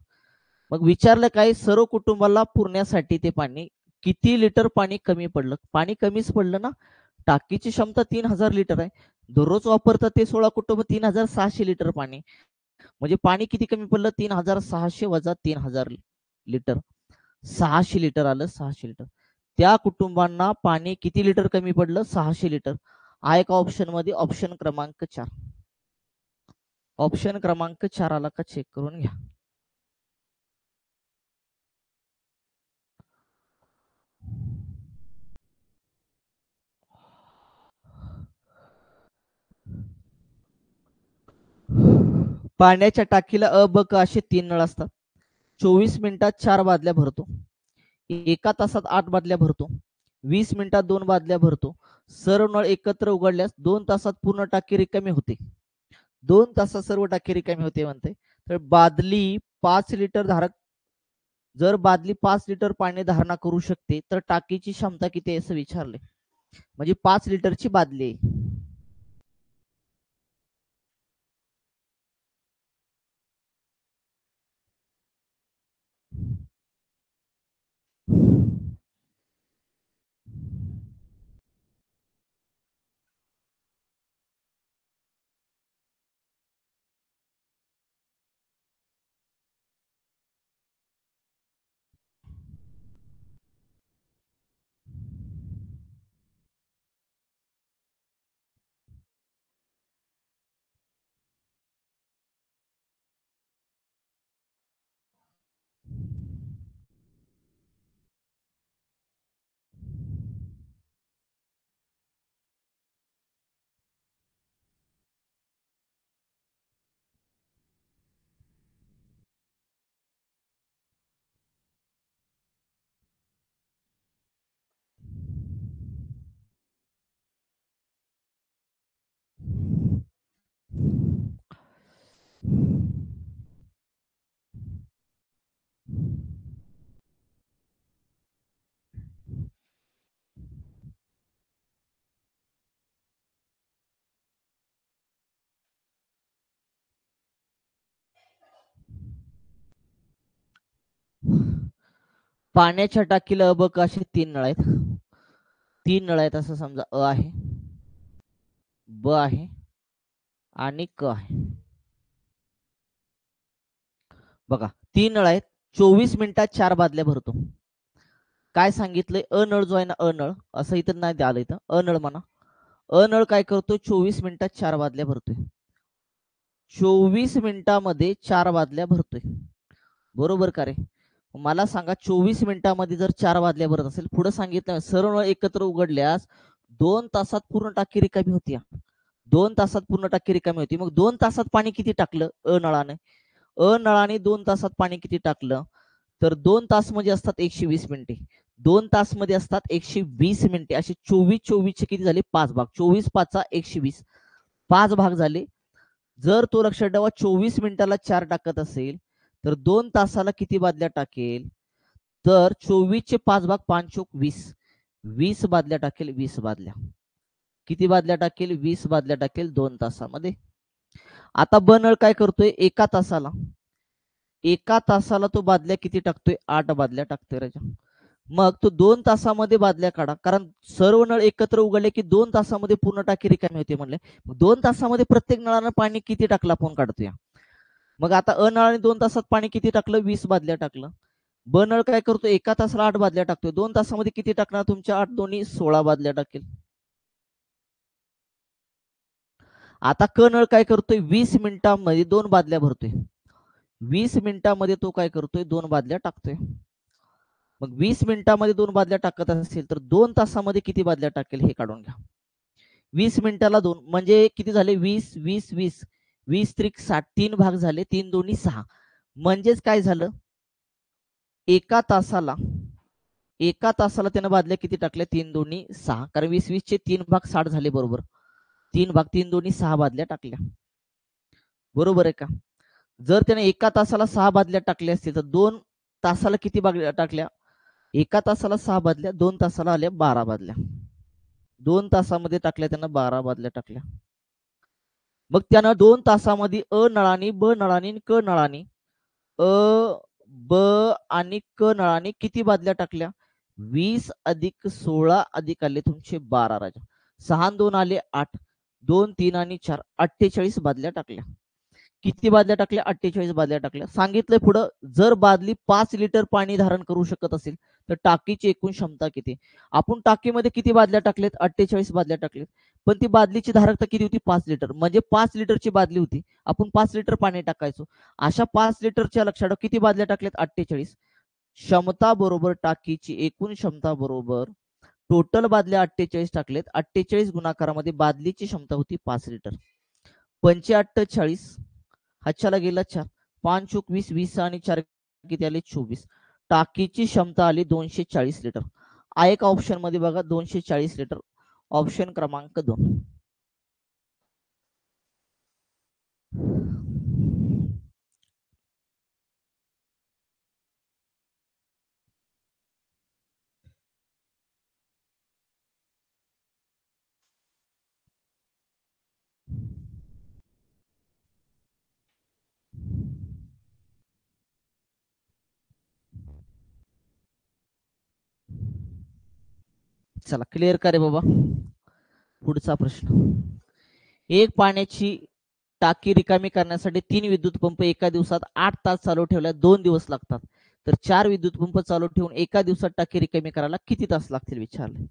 मग विचारलं काय? सर्व कुटुंबाला पुरण्यासाठी ते पाणी किती लिटर पाणी कमी पडलं? पाणी कमीच पडलं ना. टाकीची क्षमता 3000 लिटर आहे. दररोज वापरतात ते 16 कुटुंब 3600 लिटर पाणी. म्हणजे पाणी किती कमी पडलं? 3600 वजा 3000 लिटर, 600 लिटर आलं. 600 लिटर. त्या कुटुंबांना पाणी किती लिटर कमी पडलं? 600 लिटर. आहे का ऑप्शन मध्ये? ऑप्शन क्रमांक 4. ऑप्शन क्रमांक 4 आला का? चेक करून घ्या. पाण्याच्या टाकीला अ ब क असे 3 नळ असतात. 24 मिनिटात 4 बादल्या भरतो. 1 तासात 8 बादल्या भरतो. 20 मिनिटात 2 बादल्या भरतो. सर्व नळ एकत्र उघडल्यास 2 तासात पूर्ण टाकी रिकामी होते. 2 तासात सर्व टाकी रिकामी होते म्हणते. तर बादली 5 लिटर धारक, जर बादली 5 लिटर पाणी धारणा करू शकते तर टाकीची क्षमता किती आहे असं विचारले. म्हणजे 5 लिटरची बादली आहे. पाण्याच्या टाकीला अ ब क असे 3 नळ आहेत. 3 नळ आहेत असं समजा. अ आहे, ब आहे आणि क आहे. बघा 3 नळ आहेत. 24 मिनिटात 4 बादल्या भरतो. काय सांगितलंय? अ नळ जो आहे ना, अ नळ असं इथं नाही द्यालं. इथं अ नळ म्हणा. अ नळ काय करतो? 24 मिनिटात 4 बादल्या भरतोय. 24 मिनिटामध्ये 4 बादल्या भरतोय. बरोबर का रे? मला सांगा 24 मिनिटामध्ये जर 4 बादल्या भरत असेल, पुढे सांगितलं सर्व नळ एकत्र उघडल्यास 2 तासात पूर्ण टाकी रिकामी होती. 2 तासात पूर्ण टाकी रिकामी होती. मग 2 तासात पाणी किती टाकलं अ नळाने? अ नळाने 2 तासात पाणी किती टाकलं? तर 2 तास म्हणजे असतात 120 मिनिटे. 2 तास मध्ये असतात 120 मिनिटे. असे 24 24 चे किती झाले? 5 भाग. 24 5 120. 5 भाग झाले. जर तो लक्षात ठेवा 24 मिनिटाला 4 टाकत असेल तर 2 तासाला किती बादल्या टाकेल? तर 24 चे 5 भाग 5 चोक 20. 20 बादल्या टाकेल. 20 बादल्या. किती बादल्या टाकेल? 20 बादल्या टाकेल 2 तासामध्ये. आता ब नळ काय करतोय? एका तासाला तो बादल्या किती टाकतोय? 8 बादल्या टाकतोय राजा. मग तो 2 तासामध्ये बादल्या काढा. कारण सर्व नळ एकत्र उघडले की 2 तासामध्ये पूर्ण टाकी रिकामी होते म्हणले. 2 तासामध्ये प्रत्येक नळानं पाणी किती टाकलं आपण काढतोय. मग आता अ नळाने 2 तासात पाणी किती टाकलं? 20 बादल्या टाकलं. ब नळ काय करतो? एका तासाला 8 बादल्या टाकतोय. 2 तासामध्ये किती टाकणार? तुमच्या 8 दोन्ही 16 बादल्या टाकेल. आता क नळ काय करतोय? 20 मिनिटांमध्ये 2 बादल्या भरतोय. 20 मिनिटांमध्ये तो काय करतोय? 2 बादल्या टाकतोय. मग 20 मिनिटांमध्ये 2 बादल्या टाकत असेल तर 2 तासामध्ये किती बादल्या टाकेल हे काढून घ्या. 20 मिनिटाला 2 म्हणजे किती झाले? 20 20 20 20 त्रिक 60. 3 भाग झाले. 3 दोन्ही 6. म्हणजेच काय झालं? एका तासाला त्यानं बादल्या किती टाकल्या? 3 दोन्ही 6. कारण 20 20 चे 3 भाग 60 झाले बरोबर. 3 भाग 3 दोन्ही 6 बादल्या टाकल्या. बरोबर आहे का? जर त्याने एका तासाला 6 बादल्या टाकल्या असतील तर 2 तासाला किती बादल्या टाकल्या? एका तासाला 6 बादल्या, 2 तासाला आल्या 12 बादल्या. 2 तासामध्ये टाकल्या त्यानं 12 बादल्या टाकल्या. मग त्यानं 2 तासामध्ये अ नळानी, ब नळानी, क नळानी, अ, ब आणि क नळानी किती बादल्या टाकल्या? 20 अधिक 16 अधिक आले तुमचे 12 राजा. 6 आणि 2 आले 8. 2, 3 आणि 4 48 बादल्या टाकल्या. किती बादल्या टाकल्या? 48 बादल्या टाकल्या. सांगितलंय पुढं जर बादली 5 लिटर पाणी धारण करू शकत असेल तर टाकीची एकूण क्षमता किती? आपण टाकीमध्ये किती बादल्या टाकलेत? 48 बादल्या टाकलेत. पण ती बादलीची धारकता किती होती? 5 लिटर. म्हणजे 5 लिटरची बादली होती. आपण 5 लिटर पाणी टाकायचो. अशा 5 लिटरच्या लक्षात किती बादल्या टाकल्यात? 48. क्षमता बरोबर टाकीची एकूण क्षमता बरोबर टोटल बादल्या 48 टाकलेत. 48 गुणाकारामध्ये बादलीची क्षमता होती 5 लिटर. 45 हातच्याला गेला 4. 5 चूक 20, 20 आणि 4 किती आले? 24. टाकीची क्षमता आली 240 लिटर. एक ऑप्शन मध्ये बघा 240 लिटर. ऑप्शन क्रमांक 2. चला क्लिअर का रे बाबा? पुढचा प्रश्न. एक पाण्याची टाकी रिकामी करण्यासाठी 3 विद्युत पंप एका दिवसात 8 तास चालू ठेवल्यास 2 दिवस लागतात. तर 4 विद्युत पंप चालू ठेवून एका दिवसात टाकी रिकामी करायला किती तास लागतील विचारले.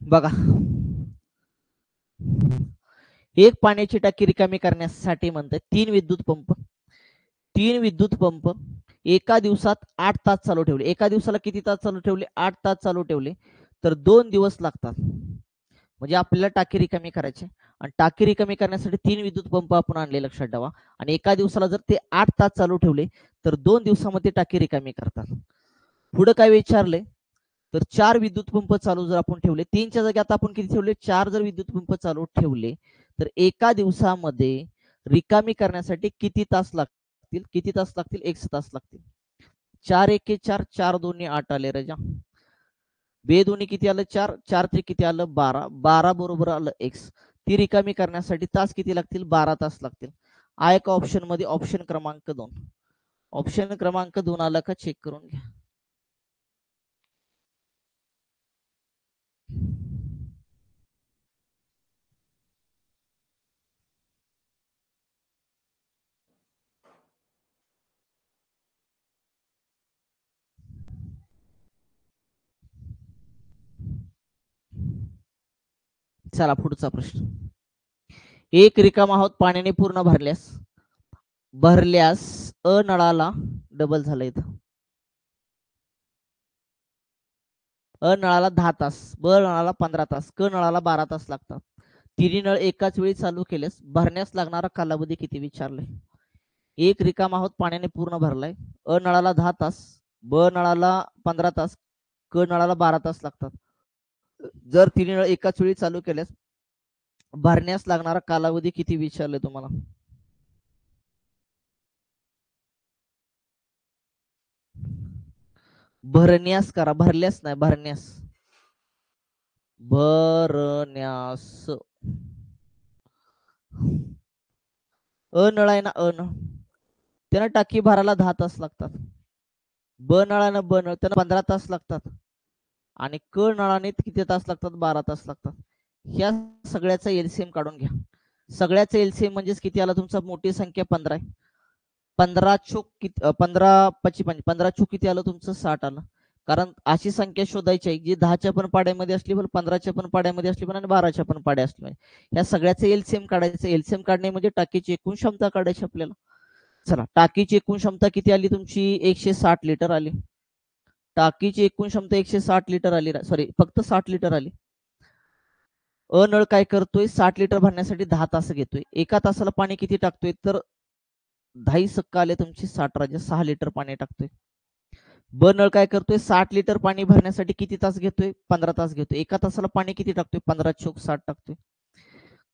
बघा, एक पाण्याची टाकी रिकामी करण्यासाठी म्हणतात 3 विद्युत पंप. 3 विद्युत पंप एका दिवसात 8 तास चालू ठेवले. एका दिवसाला किती तास चालू ठेवले? 8 तास चालू ठेवले तर 2 दिवस लागतात. म्हणजे आपल्याला टाकी रिकामी करायची आणि टाकी रिकामी करण्यासाठी 3 विद्युत पंप आपण आणले लक्षात ठेवा. आणि एका दिवसाला जर ते 8 तास चालू ठेवले तर 2 दिवसामध्ये टाकी रिकामी करतात. पुढे काय विचारले? तर 4 विद्युत पंप चालू जर आपण ठेवले, 3च्या जागी आता आपण किती ठेवले? 4 जर विद्युत पंप चालू ठेवले तर एका दिवसामध्ये रिकामी करण्यासाठी किती तास लागतील? किती तास लागतील? 1 तास लागतील. 4 एके 4, 4 दोन्ही 8 आले राजा. बे दोन्ही किती आलं? 4, 4 ते किती आलं? 12. 12 बरोबर आलं x. ती रिकामी करण्यासाठी तास किती लागतील? 12 तास लागतील. आ एका ऑप्शन मध्ये ऑप्शन क्रमांक 2. ऑप्शन क्रमांक 2 आला का चेक करून घ्या. चला पुढचा प्रश्न. एक रिकामा आहोत पाण्याने पूर्ण भरल्यास अ नळाला डबल झालं इथं. अ नळाला 10 तास, ब नळाला 15 तास, क नळाला 12 तास लागतात. तिन्ही नळ एकाच वेळी चालू केल्यास भरण्यास लागणारा कालावधी किती विचारले. एक रिकामा आहोत पाण्याने पूर्ण भरलाय. अ नळाला 10 तास, ब नळाला 15 तास, क नळाला 12 तास लागतात. जर तिन्ही नळ एकाच वेळी चालू केल्यास भरण्यास लागणारा कालावधी किती विचारले तुम्हाला. भरण्यास करा, भरल्यास नाही, भरण्यास. भरण्यास. अ नळ आहे ना, अ नळ त्यांना टाकी भरायला 10 तास लागतात. ब नळानं ब नळ त्यांना 15 तास लागतात. आणि क नळाने किती तास लागतात? 12 तास लागतात. ह्या सगळ्याचा एलसीएम काढून घ्या. सगळ्याचा एलसीएम म्हणजेच किती आला तुमचा? मोठी संख्या 15 आहे. 15 चोक किती? 15 पची 15 चोक किती आलं तुमचं? 60 आलं. कारण अशी संख्या शोधायची आहे जी 10च्या पण पाड्यामध्ये असली पण 15च्या पण पाड्यामध्ये असली पण आणि 12च्या पण पाड्या असली. ह्या सगळ्याचं एलसीएम काढायचं. एलसीएम काढणे म्हणजे टाकीची एकूण क्षमता काढायची आपल्याला. चला, टाकीची एकूण क्षमता किती आली तुमची? 160 लिटर आली. टाकीची एकूण क्षमता 160 लिटर आली, सॉरी फक्त 60 लिटर आली. नळ काय करतोय? 60 लिटर भरण्यासाठी 10 तास घेतोय. एका तासाला पाणी किती टाकतोय? तर 10 सक्का आले तुमची 60 राजा, 6 लिटर पाणी टाकतोय. ब नळ काय करतोय? 60 लिटर पाणी भरण्यासाठी किती तास घेतोय? 15 तास घेतोय. एका तासाला पाणी किती टाकतोय? 15 चोक 60 टाकतोय.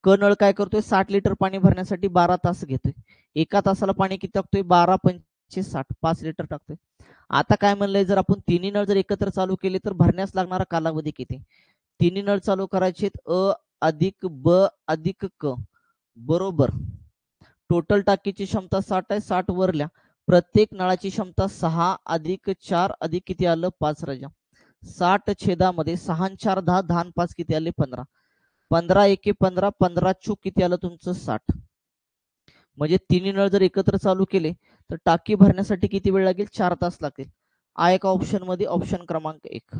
क नळ काय करतोय? 60 लिटर पाणी भरण्यासाठी 12 तास घेतोय. एका तासाला पाणी किती टाकतोय? 12 पंचे 60, 5 लिटर टाकतोय. आता काय म्हणलंय? जर आपण तिन्ही नळ जर एकत्र चालू केले तर भरण्यास लागणारा कालावधी किती? तिन्ही नळ चालू करायचे, अ अधिक ब अधिक क बरोबर टोटल टाकीची क्षमता 60 आहे. 60 वरल्या प्रत्येक नळाची क्षमता 6 अधिक 4 अधिक किती आलं? 5 राजा. 60 छेदामध्ये 6 4 10, 10 5 किती आले? 15. 15 एके 15, 15 चूक किती आलं तुमचं? 60. म्हणजे तिन्ही नळ जर एकत्र चालू केले तर टाकी भरण्यासाठी किती वेळ लागेल? 4 तास लागतील. आ एका ऑप्शन मध्ये ऑप्शन क्रमांक 1.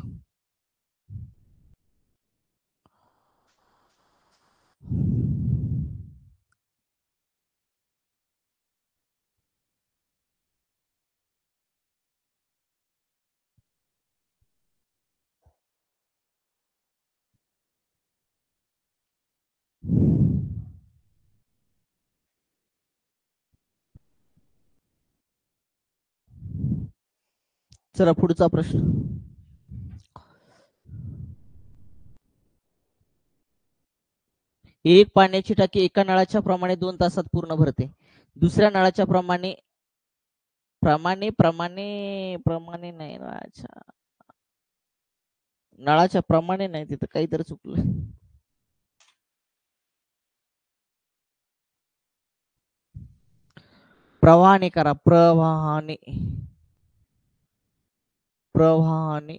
चला पुढचा प्रश्न. एक पाण्याची टाकी एका नळाच्या प्रमाणे 2 तासात पूर्ण भरते. दुसऱ्या नळाच्या प्रमाणे प्रमाणे प्रमाणे प्रमाणे नाही नळाच्या नळाच्या प्रमाणे नाही, तिथं काहीतरी चुकलं. प्रवाहाने करा, प्रवाहाने प्रवाहाने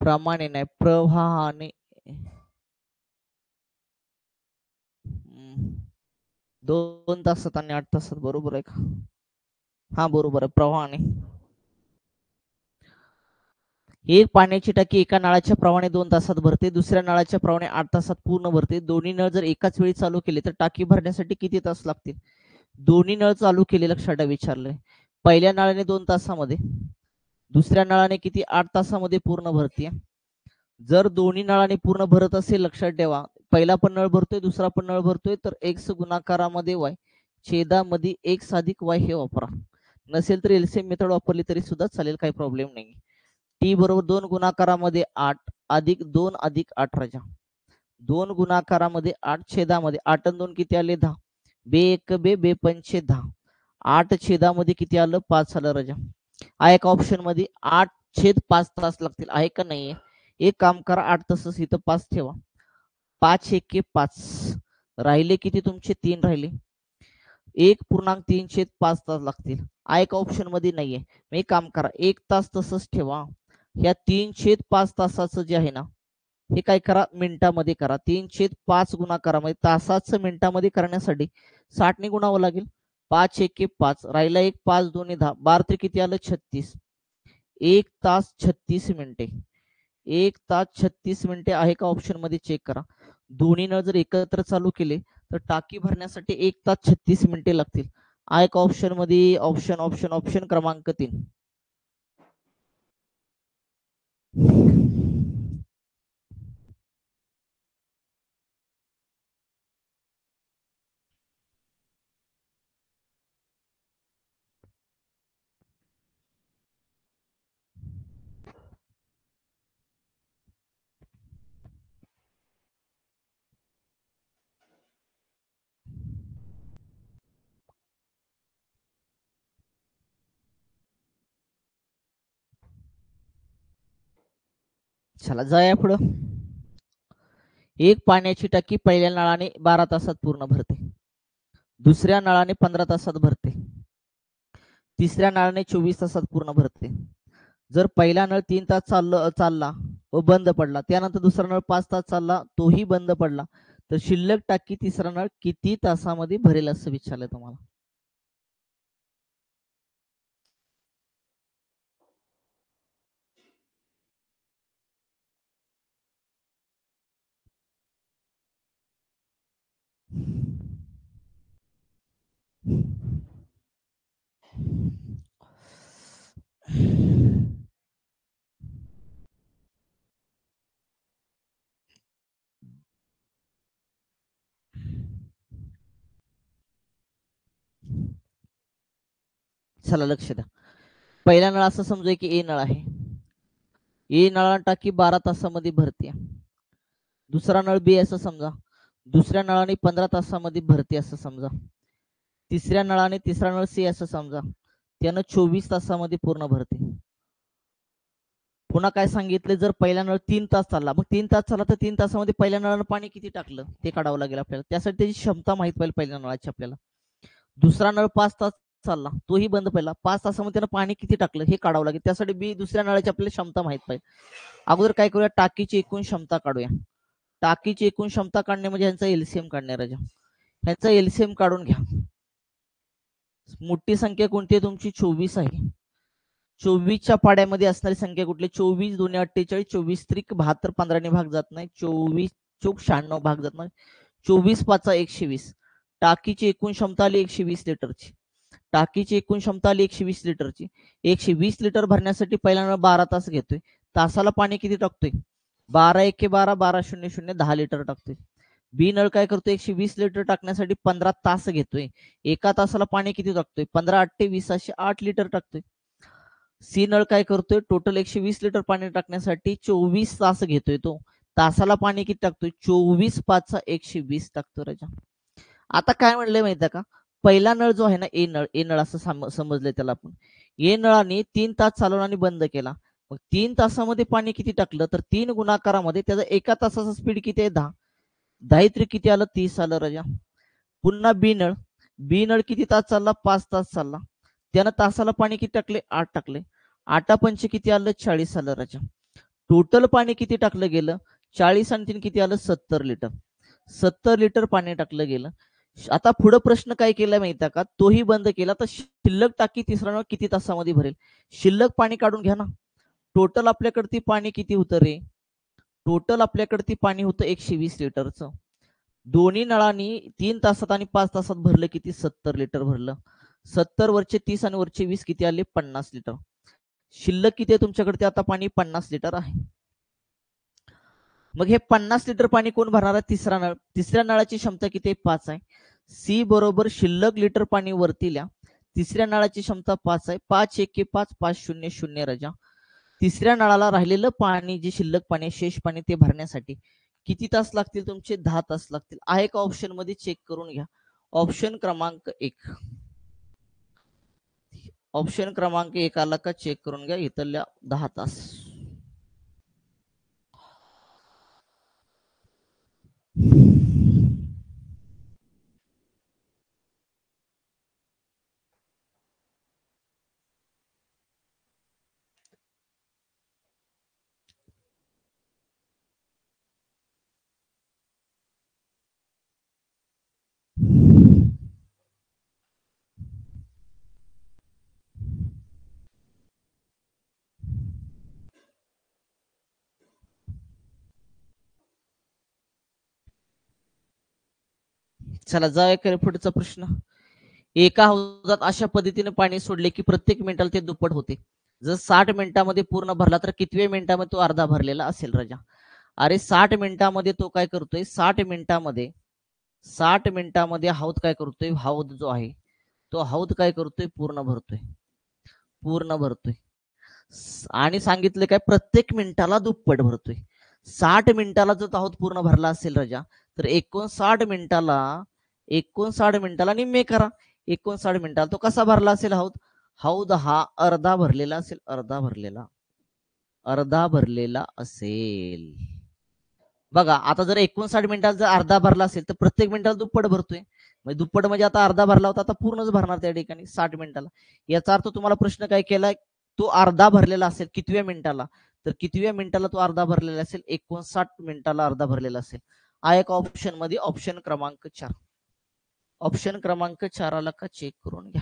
प्रमाणे नाही, प्रवाहाने. 2 तासात आणि 8 तासात बरोबर आहे का? हा बरोबर आहे, प्रवाहाने. एक पाण्याची टाकी एका नळाच्या प्रमाणे 2 तासात भरते, दुसऱ्या नळाच्या प्रमाणे 8 तासात पूर्ण भरते. दोन्ही नळ जर एकाच वेळी चालू केले तर टाकी भरण्यासाठी किती तास लागतील? दोन्ही नळ चालू केले, लक्षात विचारलंय. पहिल्या नळाने 2 तासामध्ये, दुसऱ्या नळाने किती? 8 तासामध्ये पूर्ण भरते. जर दोन्ही नळाने पूर्ण भरत असेल, लक्षात ठेवा, पहिला पण नळ भरतोय दुसरा पण नळ भरतोय, तर एक्स गुणाकारामध्ये वाय छेदामध्ये एक्स अधिक वाय हे वापरा. नसेल तर एलसीएम मेथड वापरली तरी सुद्धा चालेल, काही प्रॉब्लेम नाही. टी बरोबर 2 गुणाकारामध्ये 8 अधिक 2 अधिक 8 राजा. 2 गुणाकारामध्ये 8 छेदामध्ये 8 आणि 2 किती आले? 10. बे एक बे बे पंचे 10. 8 छेदामध्ये किती आलं? 5 आलं राजा. हा एका ऑप्शन मध्ये 8 छेद 5 तास लागतील, आहे का नाहीये? एक काम करा, 8 तसंच इथं 5 ठेवा. 5 एके 5 राहिले किती तुमचे? 3 राहिले. 1.3 छेद 5 तास लागतील. हा एका ऑप्शन मध्ये नाहीये. मग एक काम करा, 1 तास तसंच ठेवा. ह्या 3 छेद 5 तासाचं जे आहे ना, हे काय करा? मिनिटामध्ये करा. 3 छेद 5 गुणाकारामध्ये तासाचं मिनिटामध्ये करण्यासाठी 60 ने गुणावं लागेल. 5 एके 5 राहिला 1, 5 2 10, 12 किती आलं? 36. 1 तास 36 मिनिटे. 1 तास 36 मिनिटे आहे का ऑप्शन मध्ये? चेक करा. दोन्ही नळ जर एकत्र चालू केले तर टाकी भरण्यासाठी 1 तास 36 मिनिटे लागतील. आहे का ऑप्शन मध्ये? ऑप्शन ऑप्शन ऑप्शन क्रमांक 3. चला जाऊया पुढं. एक पाण्याची टाकी पहिल्या नळाने 12 तासात पूर्ण भरते, दुसऱ्या नळाने 15 तासात भरते, तिसऱ्या नळाने 24 तासात पूर्ण भरते. जर पहिला नळ 3 तास चालला व बंद पडला, त्यानंतर दुसरा नळ 5 तास चालला, तोही बंद पडला, तर शिल्लक टाकी तिसरा नळ किती तासामध्ये भरेल असं विचारलंय तुम्हाला. चला लक्ष द्या. पहिला नळ असं समजूया की ए नळ आहे. ए नळा टाकी 12 तासामध्ये भरते. दुसरा नळ बी असं समजा, दुसऱ्या नळाने 15 तासामध्ये भरते असं समजा. तिसऱ्या नळाने तिसरा नळ सी असं समजा, त्यानं 24 तासामध्ये पूर्ण भरते. पुन्हा काय सांगितले, जर पहिला नळ 3 तास चालला, मग 3 तास चालला तर 3 तासामध्ये पहिल्या नळानं पाणी किती टाकलं ते काढावं लागेल आपल्याला. त्यासाठी त्याची क्षमता माहित पाहिजे पहिल्या नळाची आपल्याला. दुसरा नळ 5 तास चालला, तोही बंद पडला, 5 तासामध्ये त्यानं पाणी किती टाकलं हे काढावं लागेल. त्यासाठी बी दुसऱ्या नळाची आपल्याला क्षमता माहित पाहिजे. अगोदर काय करूया, टाकीची एकूण क्षमता काढूया. टाकीची एकूण क्षमता काढणे म्हणजे ह्यांचा एलसीएम काढणे राजा. ह्याचा एलसीएम काढून घ्या. मोठी संख्या कोणती आहे तुमची, 24 आहे. 24च्या पाड्यामध्ये असणारी संख्या कुठली, 24 2 48, 24 त्रिक 72, 15 भाग जात नाही, 24 चौक 96 भाग जात नाही, 24 5 120. टाकीची एकूण क्षमता आली 120 लिटरची. टाकीची एकूण क्षमता आली 120 लिटरची. 120 लिटर भरण्यासाठी पहिला नळ 12 तास घेतोय. तासाला पाणी किती टाकतोय, 12 1 12 12 0 0 10 लिटर टाकतोय. बी नळ काय करतोय, 120 लिटर टाकण्यासाठी 15 तास घेतोय. एका तासाला पाणी किती टाकतोय, 15 8 20 8 लिटर टाकतोय. सी नळ काय करतोय, टोटल 120 लिटर पाणी टाकण्यासाठी 24 तास घेतोय. तो तासाला पाणी किती टाकतोय, 24 5 120 टाकतोय राजा. आता काय म्हणलंय माहिती का, पहिला नळ जो आहे ना, ए नळ असं समजलंय त्याला आपण. ए नळाने 3 तास चालवला आणि बंद केला. मग 3 तासामध्ये पाणी किती टाकलं, तर 3 गुणाकारामध्ये त्याचा एका तासाचा स्पीड किती आहे, 10. 10 किती आलं, 30 आलं राजा. पुन्हा बी नळ किती तास चालला, 5 तास चालला. त्यानं तासाला पाणी किती टाकले, 8 टाकले. 8 पंच किती आलं, 40 आलं राजा. टोटल पाणी किती टाकलं गेलं, 40 आणि 3 किती आलं, 70 लिटर. 70 लिटर पाणी टाकलं गेलं. आता पुढे प्रश्न काय केलाय माहिती का, तोही बंद केला तर शिल्लक टाकी तिसरा नळ किती तासामध्ये भरेल. शिल्लक पाणी काढून घ्या ना. टोटल आपल्याकडे ती पाणी किती होतं रे, टोटल आपल्याकडे ती पाणी होतं 120 लिटरचं. दोन्ही नळांनी 3 तासात आणि 5 तासात भरलं किती, 70 लिटर भरलं. 70 वरचे 30 आणि वरचे 20 किती आले, 50 लिटर. शिल्लक किती आहे तुमच्याकडे, ते आता पाणी 50 लिटर आहे. मग हे 50 लिटर पाणी कोण भरणार आहे, तिसरा नळ. तिसऱ्या नळाची क्षमता किती आहे, 5 आहे. सी बरोबर शिल्लक लिटर पाणी वरती लिहा. तिसऱ्या नळाची क्षमता 5 आहे. 5 1 5 5 0 0 राजा. तिसऱ्या नळाला राहिलेलं पाणी, जे शिल्लक पाणी शेष पाणी, ते भरण्यासाठी किती तास लागतील तुमचे, 10 तास लागतील. आहे का ऑप्शन मध्ये, चेक करून घ्या. ऑप्शन क्रमांक 1, ऑप्शन क्रमांक 1 आला का, चेक करून घ्या. इथल्या 10 तास. चला जाऊया पुढचा प्रश्न. एका हौदात अशा पद्धतीने पाणी सोडले की प्रत्येक मिनिटाला ते दुप्पट होते. जर 60 मिनिटांमध्ये पूर्ण भरला तर कितव्या मिनिटामध्ये तो अर्धा भरलेला असेल राजा. अरे 60 मिनिटांमध्ये तो काय करतोय, 60 मिनिटांमध्ये हौद काय करतोय, हौद जो आहे तो हौद काय करतोय, पूर्ण भरतोय. आणि सांगितलं काय, प्रत्येक मिनिटाला दुप्पट भरतोय. 60 मिनिटाला जर हौद पूर्ण भरला असेल राजा, तर 59 मिनिटाला निम्मे करा. 59 मिनिटाला तो कसा भरला असेल हौद, हौद हा अर्धा भरलेला असेल, अर्धा भरलेला असेल. बघा आता जर 59 मिनिटाला जर अर्धा भरला असेल तर प्रत्येक मिनिटाला दुप्पट भरतोय. म्हणजे दुप्पट म्हणजे आता अर्धा भरला होता, आता पूर्णच भरणार त्या ठिकाणी 60 मिनिटाला. याचा अर्थ तुम्हाला प्रश्न काय केलाय, तो अर्धा भरलेला असेल कितव्या मिनिटाला, तर कितव्या मिनिटाला तो अर्धा भरलेला असेल, 59 मिनिटाला अर्धा भरलेला असेल. हा एक ऑप्शन मध्ये ऑप्शन क्रमांक 4. ऑप्शन क्रमांक 4 आला का, चेक करून घ्या.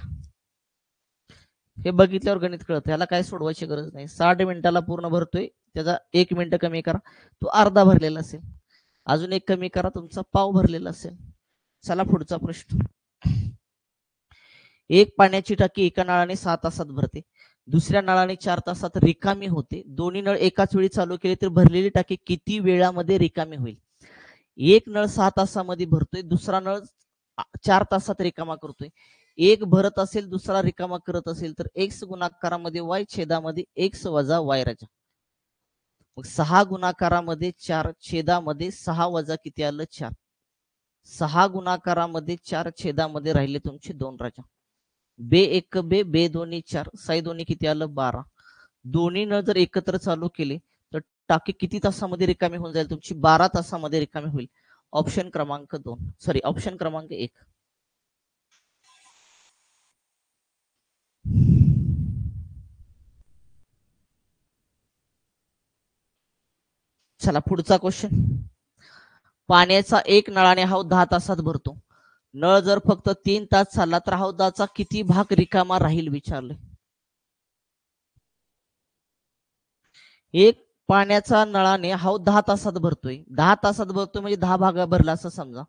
हे बघितल्यावर गणित कळतं, याला काय सोडवायची गरज नाही. 60 मिनिटाला पूर्ण भरतोय, त्याचा 1 मिनिट कमी करा, तो अर्धा भरलेला असेल. अजून 1 कमी करा, तुमचा पाव भरलेला असेल. चला पुढचा प्रश्न. एक पाण्याची टाकी एका नळाने 6 तासात भरते, दुसऱ्या नळाने 4 तासात रिकामी होते. दोन्ही नळ एकाच वेळी चालू केले तर भरलेली टाकी किती वेळामध्ये रिकामी होईल. एक नळ 6 तासामध्ये भरतोय, दुसरा नळ 4 तासात रिकामा करतोय. एक भरत असेल दुसरा रिकामा करत असेल तर एक्स गुणाकारामध्ये वाय छेदामध्ये एक्स वजा वाय राजा. मग 6 गुणाकारामध्ये 4 छेदामध्ये 6 वजा किती आलं 4. 6 गुणाकारामध्ये 4 छेदामध्ये राहिले तुमचे 2 राजा. बे एक बे बे दोन्ही 4 साई दोन्ही किती आलं 12. दोन्ही न जर एकत्र चालू केले तर टाकी किती तासामध्ये रिकामी होऊन जाईल तुमची 12 तासामध्ये रिकामी होईल. ऑप्शन क्रमांक 2 सॉरी ऑप्शन क्रमांक 1. चला पुढचा क्वेश्चन. पाण्याचा एक नळाने हाव 10 तासात भरतो. नळ जर फक्त 3 तास चालला तर हौदाचा किती भाग रिकामा राहील विचारले. एक पाण्याचा नळाने हाव 10 तासात भरतोय. 10 तासात भरतोय म्हणजे 10 भाग भरला असं समजा.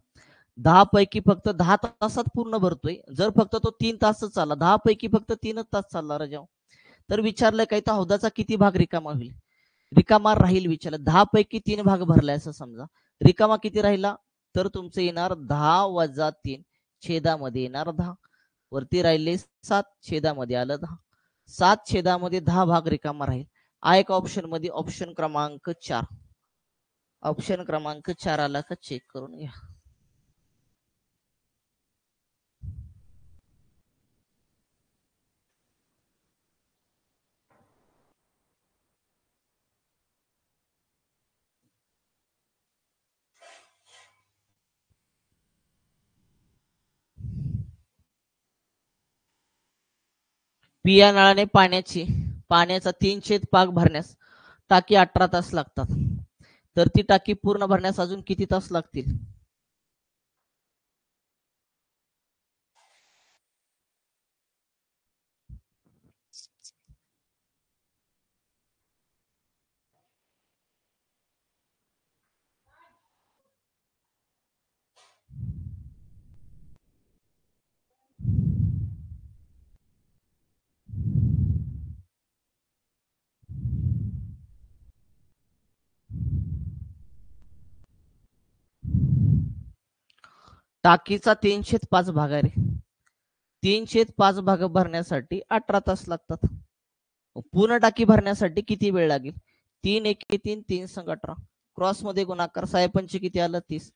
10 पैकी फक्त 10 तासात पूर्ण भरतोय. जर फक्त तो 3 तास चालला 10 पैकी फक्त 3 तास चालला राजा. तर विचारलं काय तर हौदाचा किती भाग रिकामा होईल. रिकामा राहील विचारलं. 10 पैकी 3 भाग भरलाय असं समजा. रिकामा किती राहिला तर तुमचं येणार 10 वजा 3 छेदामध्ये येणार 10. वरती राहिले 7 छेदामध्ये आलं 10. 7 छेदामध्ये 10 भाग रिकामा राहील. आ एक ऑप्शन मध्ये ऑप्शन क्रमांक 4. ऑप्शन क्रमांक 4 आला का चेक करून घ्या. पिया नळाने पाण्याचा 3/4 भाग भरण्यास टाकी 18 तास लागतात. तर ती टाकी पूर्ण भरण्यास अजून किती तास लागतील. टाकीचा 3/5 भाग आहे रे. 3/5 भाग भरण्यासाठी 18 तास लागतात. पूर्ण टाकी भरण्यासाठी किती वेळ लागेल. 3 एके 3 3 संग 18 क्रॉस मध्ये गुणाकार 6 किती आलं 30.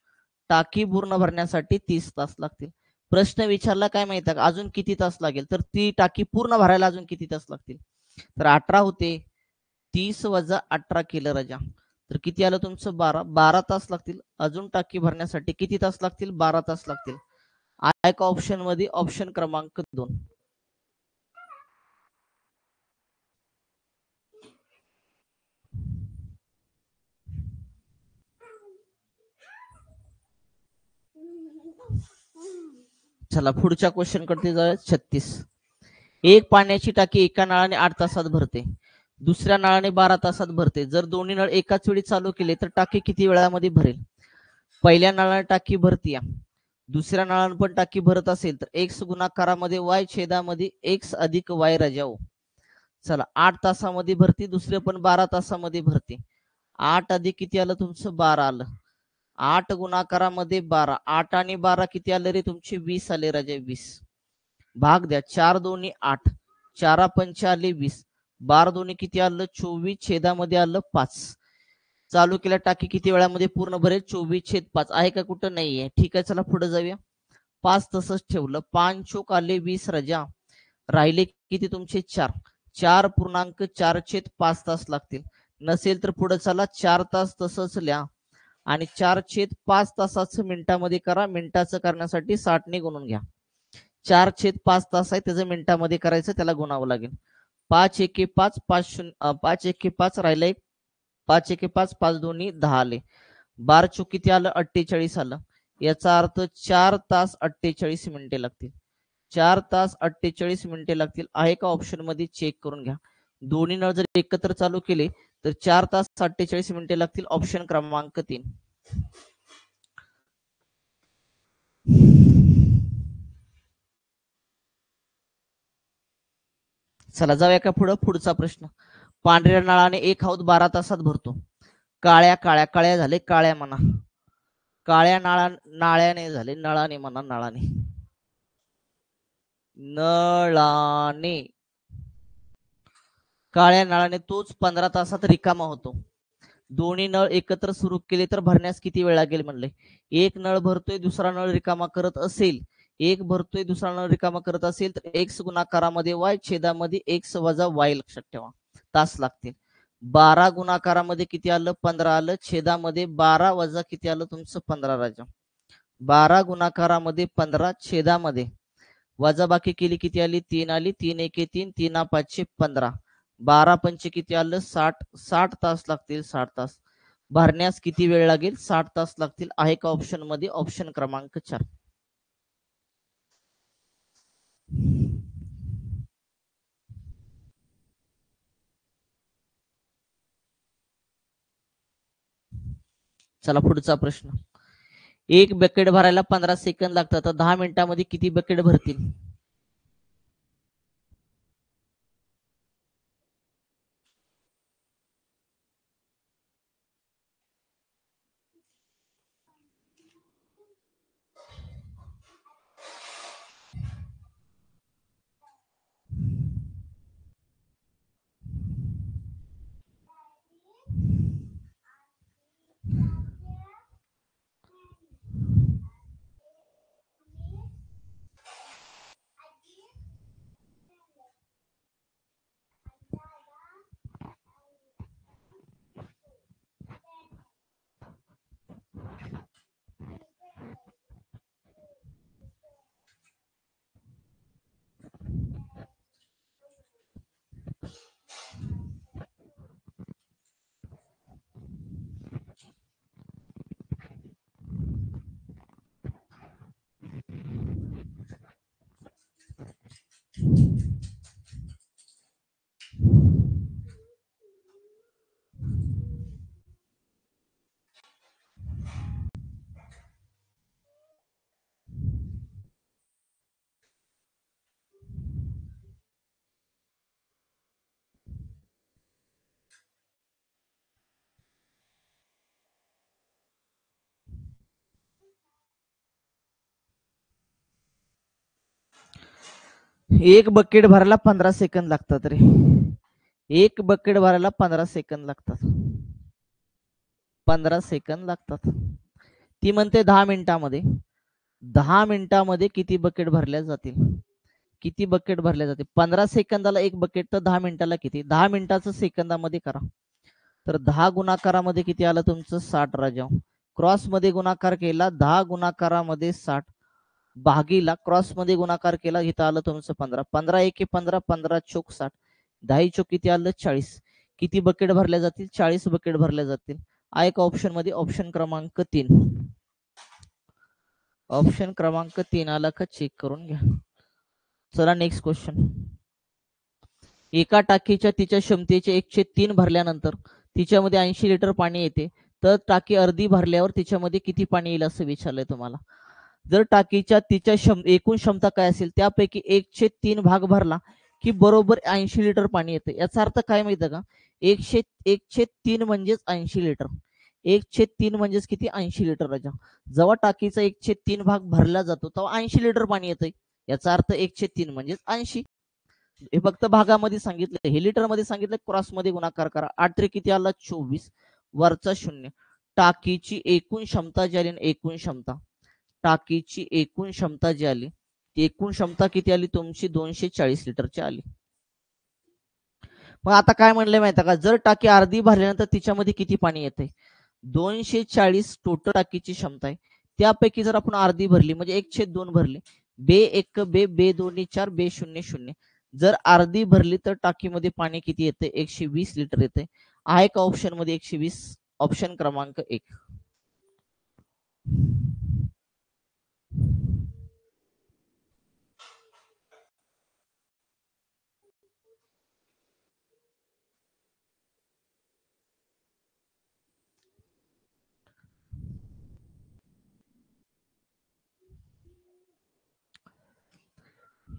टाकी पूर्ण भरण्यासाठी 30 तास लागतील. प्रश्न विचारला काय माहिती का अजून किती तास लागेल तर ती टाकी पूर्ण भरायला अजून किती तास लागतील. तर 18 होते 30 वजा 18 केलं राजा. तर किती आलं तुमचं 12 तास लागतील. अजून टाकी भरण्यासाठी किती तास लागतील 12 तास लागतील. एका ऑप्शन मध्ये ऑप्शन क्रमांक 2. चला पुढच्या क्वेश्चन कडे जाऊया. 36. एक पाण्याची टाकी एका नळाने 8 तासात भरते. दुसऱ्या नळाने 12 तासात भरते. जर दोन्ही नळ एकाच वेळी चालू केले तर टाकी किती वेळामध्ये भरेल. पहिल्या नळाने टाकी भरतीया. दुसऱ्या नळाने पण टाकी भरत असेल तर एक्स गुणाकारामध्ये वाय छेदामध्ये एक्स अधिक वाय राजाओ. चला 8 तासामध्ये भरती. दुसरे पण 12 तासामध्ये भरते. 8 अधिक किती आलं तुमचं 12 आलं. 8 गुणाकारामध्ये 12. 8 आणि 12 किती आले रे तुमचे 20 आले राजा 20. भाग द्या 4 दोन्ही 8 4 पंच आले 20. 12 दोन्ही किती आलं 24 छेदामध्ये आलं 5. चालू केल्या टाकी किती वेळामध्ये पूर्ण भरेल 24/5 आहे का कुठं नाहीये. ठीक आहे चला पुढे जाऊया. 5 तसंच ठेवलं. 5 चोक आले 20 राजा. राहिले किती तुमचे 4. 4.4/5 तास लागतील. नसेल तर पुढे चला 4 तास तसंच लिहा आणि 4/5 तासाचं मिनिटामध्ये करा. मिनिटाचं करण्यासाठी 60 ने गुणून घ्या. 4/5 तास आहे त्याचं मिनिटामध्ये करायचं त्याला गुणावं लागेल. 5 एके 5 5 एके 5 राहिले 5 एके 5 5 दोन्ही 10 आले. 12 चोक किती आलं 48 आलं. याचा अर्थ 4 तास 48 मिनिटे लागतील. 4 तास 48 मिनिटे लागतील आहे का ऑप्शन मध्ये चेक करून घ्या. दोन्ही नळ जर एकत्र चालू केले तर 4 तास 48 मिनिटे लागतील. ऑप्शन क्रमांक 3. चला जाऊया का पुढं. पुढचा प्रश्न. पांढऱ्या नळाने एक हौद 12 तासात भरतो. काळ्या काळ्या काळ्या झाले काळ्या म्हणा. काळ्या नाळ्याने झाले नळाने म्हणा नळाने. नळाने, काळ्या नळाने तोच 15 तासात रिकामा होतो. दोन्ही नळ एकत्र सुरू केले तर भरण्यास किती वेळ लागेल म्हणले. एक नळ भरतोय दुसरा नळ रिकामा करत असेल, एक भरतोय दुसरा नळ रिकामा करत असेल तर एक्स गुणाकारामध्ये वाय छेदामध्ये एक्स वजा वाय लक्षात ठेवा, तास लागतील. 12 गुणाकारामध्ये किती आलं, 15 आलं. छेदामध्ये 12 वजा किती आलं तुमचं, 15 राजा. 12 गुणाकारामध्ये 15, छेदामध्ये वजा बाकी केली किती आली, 3 आली. 3 एके 3, 3 5 15. 12 पंचे किती आलं, 60. 60 तास लागतील, 60 तास. भरण्यास किती वेळ लागेल, 60 तास लागतील. आहे का ऑप्शन मध्ये, ऑप्शन क्रमांक 4. चला पुढचा प्रश्न. एक बकेट भरायला 15 सेकंद लागतात, तर 10 मिनिटांमध्ये किती बकेट भरतील. एक बकेट भरायला 15 सेकंद लागतात रे. एक बकेट भरायला 15 सेकंद लागतात. 15 सेकंद लागतात. ती म्हणते 10 मिनिटांमध्ये. 10 मिनिटांमध्ये किती बकेट भरल्या जातील, किती बकेट भरल्या जातील. 15 सेकंदाला एक बकेट, तर 10 मिनिटाला किती. 10 मिनिटाचं सेकंदामध्ये करा, तर 10 गुणाकारामध्ये किती आलं तुमचं, 60 राजा. क्रॉस मध्ये गुणाकार केला, 10 गुणाकारामध्ये 60 भागीला क्रॉस मध्ये गुणाकार केला, इथं आलं तुमचं 15. 15 एके 15, 15 चोक 60, 10 चोक किती आलं, 40. किती बकेट भरल्या जातील, 40 बकेट भरल्या जातील. आहे का ऑप्शन मध्ये, ऑप्शन क्रमांक 3. ऑप्शन क्रमांक 3 आला का, चेक करून घ्या. चला नेक्स्ट क्वेश्चन. एका टाकीच्या तिच्या क्षमतेचे 1/3 भरल्यानंतर तिच्यामध्ये 80 लिटर पाणी येते, तर टाकी अर्धी भरल्यावर तिच्यामध्ये किती पाणी येईल असं विचारलंय तुम्हाला. जर टाकीच्या तिच्या एकूण क्षमता काय असेल त्यापैकी 1/3 भाग भरला की बरोबर 80 लिटर पाणी येते. याचा अर्थ काय माहिती का, 1/3 म्हणजेच 80 लिटर. 1/3 म्हणजेच किती, 80 लिटर राजा. जेव्हा टाकीचा 1/3 भाग भरला जातो तेव्हा 80 लिटर पाणी येते. याचा अर्थ 1/3 म्हणजेच 80. हे फक्त भागामध्ये सांगितलं, हे लिटर मध्ये सांगितलं. क्रॉस मध्ये गुणाकार करा. 8 रे किती आला, 24 वरचा 0. टाकीची एकूण क्षमता जी आली, एकूण क्षमता, टाकीची एकूण क्षमता जी आली, एकूण क्षमता किती आली तुमची, 240 लिटरची आली. मग आता काय म्हणले माहिती का, जर टाकी अर्धी भरल्यानंतर तिच्यामध्ये किती पाणी येते. 240 टोटल टाकीची क्षमता आहे, त्यापैकी जर आपण अर्धी भरली म्हणजे 1/2 भरली, बे 1 बे बे 2 4 बे 0 0. जर अर्धी भरली तर टाकीमध्ये पाणी किती येते, 120 लिटर येते. आहे का ऑप्शन मध्ये 120, ऑप्शन क्रमांक 1.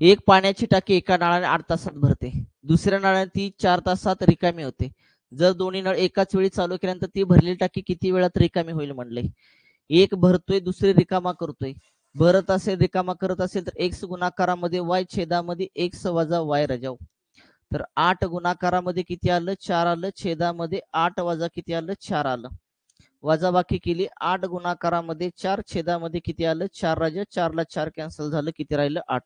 एक पाण्याची टाकी एका नळाने 8 तासात भरते, दुसऱ्या नळाने ती 4 तासात रिकामी होते. जर दोन्ही नळ एकाच वेळी चालू केल्यानंतर ती भरलेली टाकी किती वेळात रिकामी होईल म्हणले. एक भरतोय दुसरी रिकामा करतोय. भरत असेल रिकामा करत असेल तर एक्स गुणाकारामध्ये वाय छेदामध्ये एक्स वजा वाय रजाव. तर 8 गुणाकारामध्ये किती आलं 4 आलं, छेदामध्ये 8 वजा किती आलं 4 आलं. वजाबाकी केली 8 गुणाकारामध्ये 4, छेदामध्ये किती आलं 4 राजा, 4 ला 4 कॅन्सल झालं, किती राहिलं 8.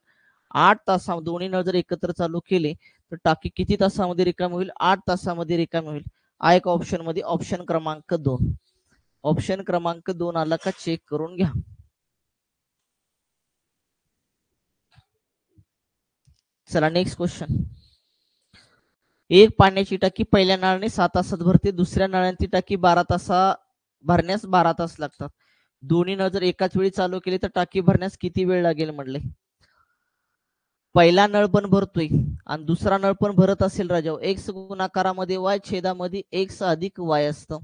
8 तासा दोन्ही नळ जर एकत्र चालू केले तर टाकी किती तासामध्ये रिकामी होईल 8 तासामध्ये रिकामी होईल. हा एक ऑप्शन मध्ये ऑप्शन क्रमांक 2. ऑप्शन क्रमांक 2 आला का चेक करून घ्या. चला नेक्स्ट क्वेश्चन. एक पाण्याची टाकी पहिल्या नळाने 6 तासात भरते, दुसऱ्या नळाची टाकी 12 तासा भरण्यास 12 तास लागतात. दोन्ही नळ जर एकाच वेळी चालू केले तर टाकी भरण्यास किती वेळ लागेल म्हणले. पहिला नळ पण भरतोय आणि दुसरा नळ पण भरत असेल राजा, एक्स गुणाकारामध्ये वाय छेदामध्ये एक्स अधिक वाय असतं.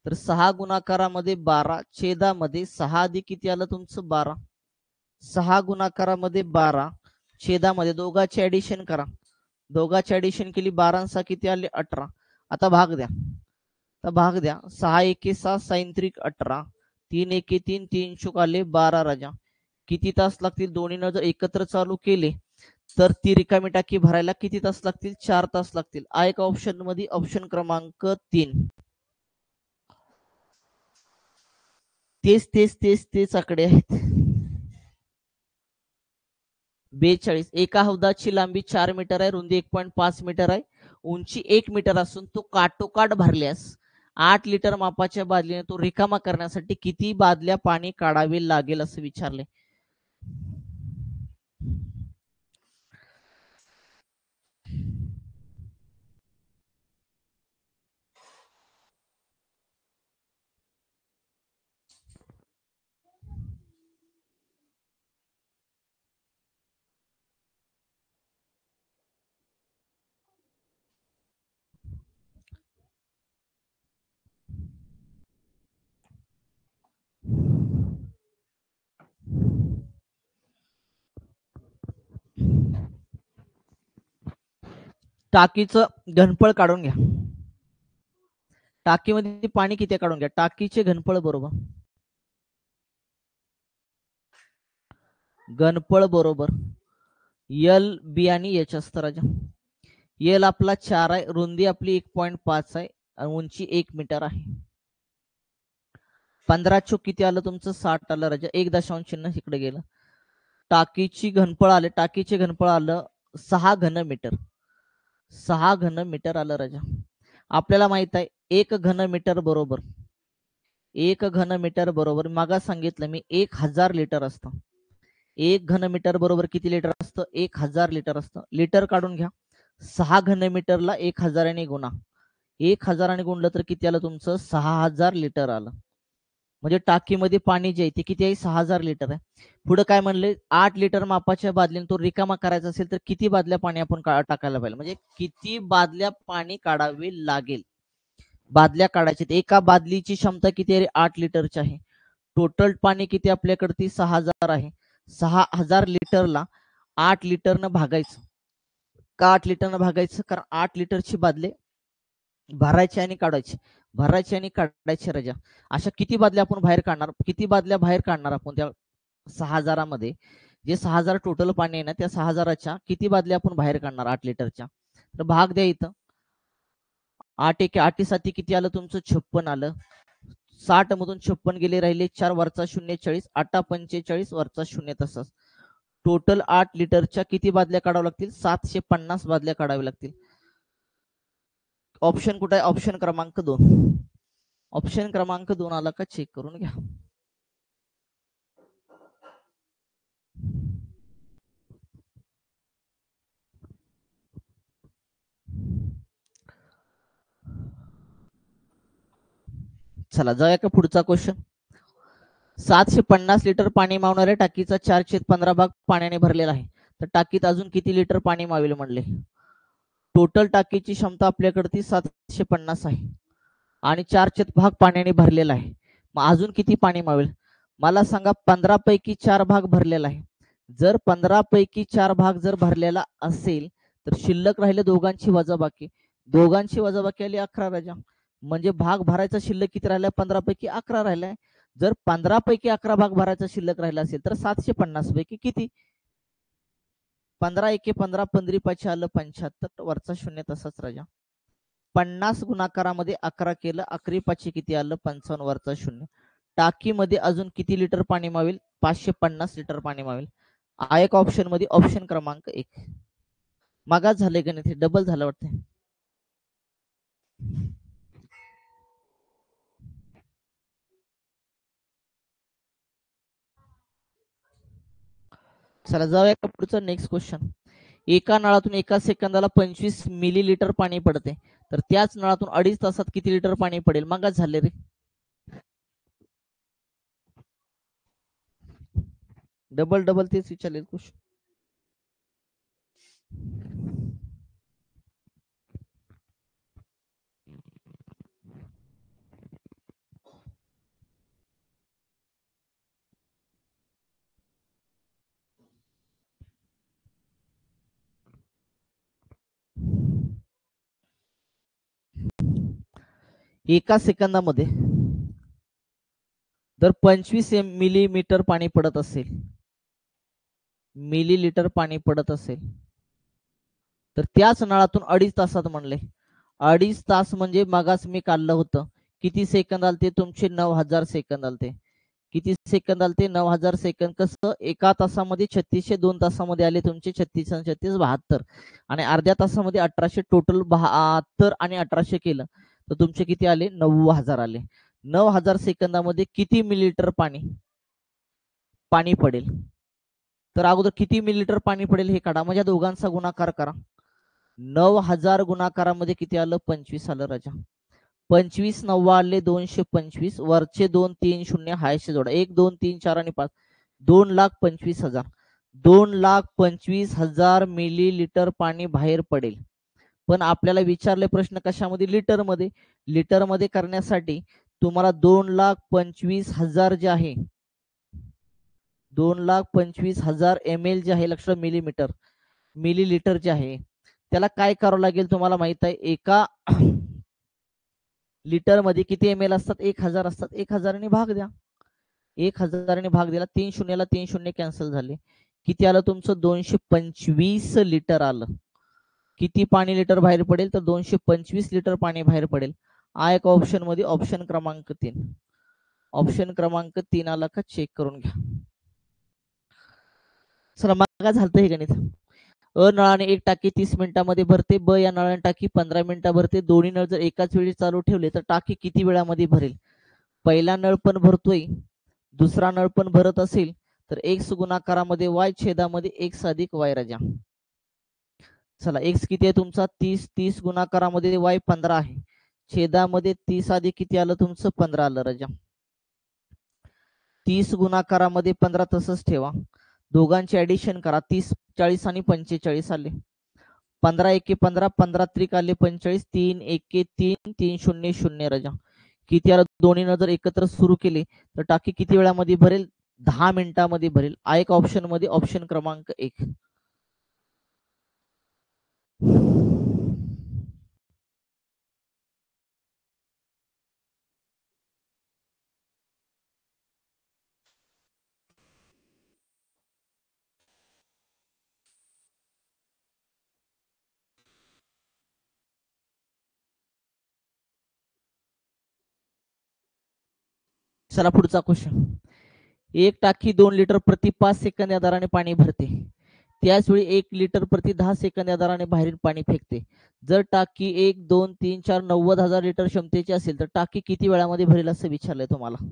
तर 6 गुणाकारामध्ये 12, छेदामध्ये 6 अधिक किती आलं तुमचं 12. 6 गुणाकारामध्ये 12, छेदामध्ये दोघांची ऍडिशन करा. दोघांची ऍडिशन केली 12 6 किती आले 18. आता भाग द्या. आता भाग द्या. 6 एके 6, 6 त्रिक 18, 3 एके 3, 3 चुक आले 12 राजा. किती तास लागतील दोन्ही नळ जर एकत्र चालू केले तर ती रिकामी टाकी भरायला किती तास लागतील 4 तास लागतील. हा एक ऑप्शन मध्ये ऑप्शन क्रमांक 3. तेच तेच तेच तेच आकडे आहेत. 42. एका हौदाची लांबी 4 मीटर आहे, रुंदी 1.5 मीटर आहे, उंची 1 मीटर असून तो काटोकाट भरल्यास 8 लिटर मापाच्या बादलीने तो रिकामा करण्यासाठी किती बादल्या पाणी काढावे लागेल असं विचारले. टाकीचं घनफळ काढून घ्या. टाकीमध्ये पाणी किती काढून घ्या. टाकीचे घनफळ बरोबर एल बी आणि एच असतं राजा. एल आपला 4 आहे, रुंदी आपली 1.5 आहे आणि उंची 1 मीटर आहे. 15 चोक किती आलं तुमचं 60 आलं राजा. 1 दशांश चिन्ह इकडे गेलं. टाकीची घनफळ आले, टाकीचे घनफळ आलं 6 घन मीटर. 6 घन मीटर आलं राजा. आपल्याला माहित आहे 1 घन मीटर बरोबर 1 घन मीटर बरोबर मागा सांगितलं मी 1000 लिटर असतं. 1 घन मीटर बरोबर किती लिटर असतं 1000 लिटर असतं. लिटर काढून घ्या. 6 घन मीटरला 1000 ने गुणा. 1000 ने गुणलं तर किती आलं तुमचं 6000 लिटर आलं. म्हणजे टाकीमध्ये पाणी जे आहे ते किती आहे 6000 लिटर आहे. पुढे काय म्हणले 8 लिटर मापाच्या बादलीने तो रिकामा करायचा असेल तर किती बादल्या पाणी आपण टाकायला पाहिजे, म्हणजे किती बादल्या पाणी काढावे लागेल. बादल्या काढायचे. एका बादलीची क्षमता किती आहे 8 लिटरची आहे. टोटल पाणी किती आपल्याकडे 6000 आहे. 6000 लिटरला 8 लिटरनं भागायचं. का 8 लिटरनं भागायचं, कारण 8 लिटरची बादले भरायचे आणि काढायचे, भरायचे आणि काढायचे राजा. अशा किती बादल्या आपण बाहेर काढणार, किती बादल्या बाहेर काढणार आपण त्या 6000 मध्ये. जे 6000 टोटल पाणी आहे ना त्या 6000च्या किती बादल्या आपण बाहेर काढणार 8 लिटरच्या. तर भाग द्या इथं. 8 एके 8 7 किती आलं तुमचं 56 आलं. 60 मधून 56 गेले, राहिले 4 वरचा 0 40, 8 45 वरचा 0 तसंच. टोटल 8 लिटरच्या किती बादल्या काढाव्या लागतील 750 बादल्या काढाव्या लागतील. ऑप्शन कुठे आहे ऑप्शन क्रमांक 2. ऑप्शन क्रमांक 2 आला का चेक करून घ्या. चला जाऊया का पुढचा क्वेश्चन. 750 लिटर पाणी मावणाऱ्या टाकीचा 4/15 भाग पाण्याने भरलेला आहे, तर टाकीत अजून किती लिटर पाणी मावेल म्हणले. टोटल टाकीची क्षमता आपल्याकडे ती 750 आहे आणि 4 भाग पाण्याने भरलेला आहे. मग अजून किती पाणी मावेल मला सांगा. 15 पैकी 4 भाग भरलेला आहे. जर 15 पैकी 4 भाग जर भरलेला असेल तर शिल्लक राहिले दोघांची वजाबाकी. दोघांची वजाबाकी आली 11 राजा. म्हणजे भाग भरायचा शिल्लक किती राहिलाय 15 पैकी 11 राहिलाय. जर 15 पैकी 11 भाग भरायचा शिल्लक राहिला असेल तर 750 पैकी किती? 15 एके 15, 15 पाचशे आलं 75, वरचा शून्य तसाच राजा. 50 गुणाकारामध्ये 11 केलं, 11 पाचशे किती आलं 55, वरचा शून्य. टाकीमध्ये अजून किती लिटर पाणी मावेल? 550 लिटर पाणी मावेल. हा एक ऑप्शन मध्ये ऑप्शन क्रमांक 1. मागास झाले गणित, हे डबल झालं वाटतं. चला जाऊया का पुढचा नेक्स्ट क्वेश्चन. एका नळातून एका सेकंदाला 25 मिलीलिटर पाणी पडते, तर त्याच नळातून 2.5 तासात किती लिटर पाणी पडेल? मागास झाले रे. डबल डबल तेच विचारले क्वेश्चन. एका सेकंदामध्ये जर 25 मिलीमीटर पाणी पडत असेल, मिलीलिटर पाणी पडत असेल, तर त्याच नळातून 2.5 तासात म्हणले. 2.5 तास म्हणजे मगाच मी काढलं होतं. किती सेकंद आलते तुमचे? 9000 सेकंद आलते. किती सेकंद आलते? 9000 सेकंद. कसं एका तासामध्ये 3600, 2 तासामध्ये आले तुमचे 36 आणि 36 72, आणि अर्ध्या तासामध्ये 1800. टोटल 72 आणि 1800 केलं तर तुमचे किती आले? 9000 आले. 9000 सेकंदामध्ये किती मिलीलिटर पाणी पाणी पडेल? तर अगोदर किती मिलीलिटर पाणी पडेल हे काढा, म्हणजे दोघांचा गुणाकार करा. 9000 गुणाकारामध्ये किती आलं? 25 आलं राजा. 25 नव्वा आले 225, वरचे 2 3 शून्य हायचे जोडा. 1 2 3 4 आणि 5, 2,25,000. 2,25,000 मिलीलिटर पाणी बाहेर पडेल. पण आपल्याला विचारले प्रश्न कशामध्ये? लिटर मध्ये. लिटर मध्ये करण्यासाठी तुम्हाला 2,25,000 जे आहे, 2,25,000 ml जे आहे, लक्ष, मिलीमीटर, मिलीलिटर जे आहे, त्याला काय करावं लागेल तुम्हाला माहित आहे? एका लिटर मध्ये किती ml असतात? 1000 असतात. 1000 भाग द्या. 1000 भाग दिला, 3 शून्याला 3 शून्य कॅन्सल झाले. किती आलं तुमचं? 225 लिटर आलं. किती पाणी लिटर बाहेर पडेल? तर 225 लिटर पाणी बाहेर पडेल. हा एक ऑप्शन मध्ये ऑप्शन क्रमांक 3. ऑप्शन क्रमांक 3 आला का चेक करून घ्या. चला मग झालं हे गणित. अ नळाने एक टाकी 30 मिनिटांमध्ये भरते. ब या नळाने टाकी 15 मिनिटात भरते. दोन्ही नळ जर एकाच वेळी चालू ठेवले तर टाकी किती वेळामध्ये भरेल? पहिला नळ पण भरतोय, दुसरा नळ पण भरत असेल तर एक्स गुणाकारामध्ये वाय छेदामध्ये एक्स अधिक वाय राजा. चला एक्स किती आहे तुमचा? 30. 30 गुणाकारामध्ये वाय 15 आहे. छेदामध्ये 30 अधिक किती आलं तुमचं? 15 आलं राजा. 30 गुणाकारामध्ये 15 तसंच ठेवा. दोघांचे ऍडिशन करा. 30 40 आणि 45 आले. 15 एके 15, 15 त्रिक आले 45, 3 एके 3, 3 शून्य शून्य राजा. किती आलं? दोन्ही जर एकत्र सुरू केले तर टाकी किती वेळामध्ये भरेल? 10 मिनिटांमध्ये भरेल. हा एक ऑप्शन मध्ये ऑप्शन क्रमांक 1. चला पुढचा क्वेश्चन. एक टाकी 2 लिटर प्रति 5 सेकंद या दराने पाणी भरते. त्याचवेळी 1 लिटर प्रति 10 सेकंद या दराने बाहेरील पाणी फेकते. जर टाकी 1 2 3 4 90,000 लिटर क्षमतेची असेल तर टाकी किती वेळामध्ये भरेल असं विचारलंय तुम्हाला.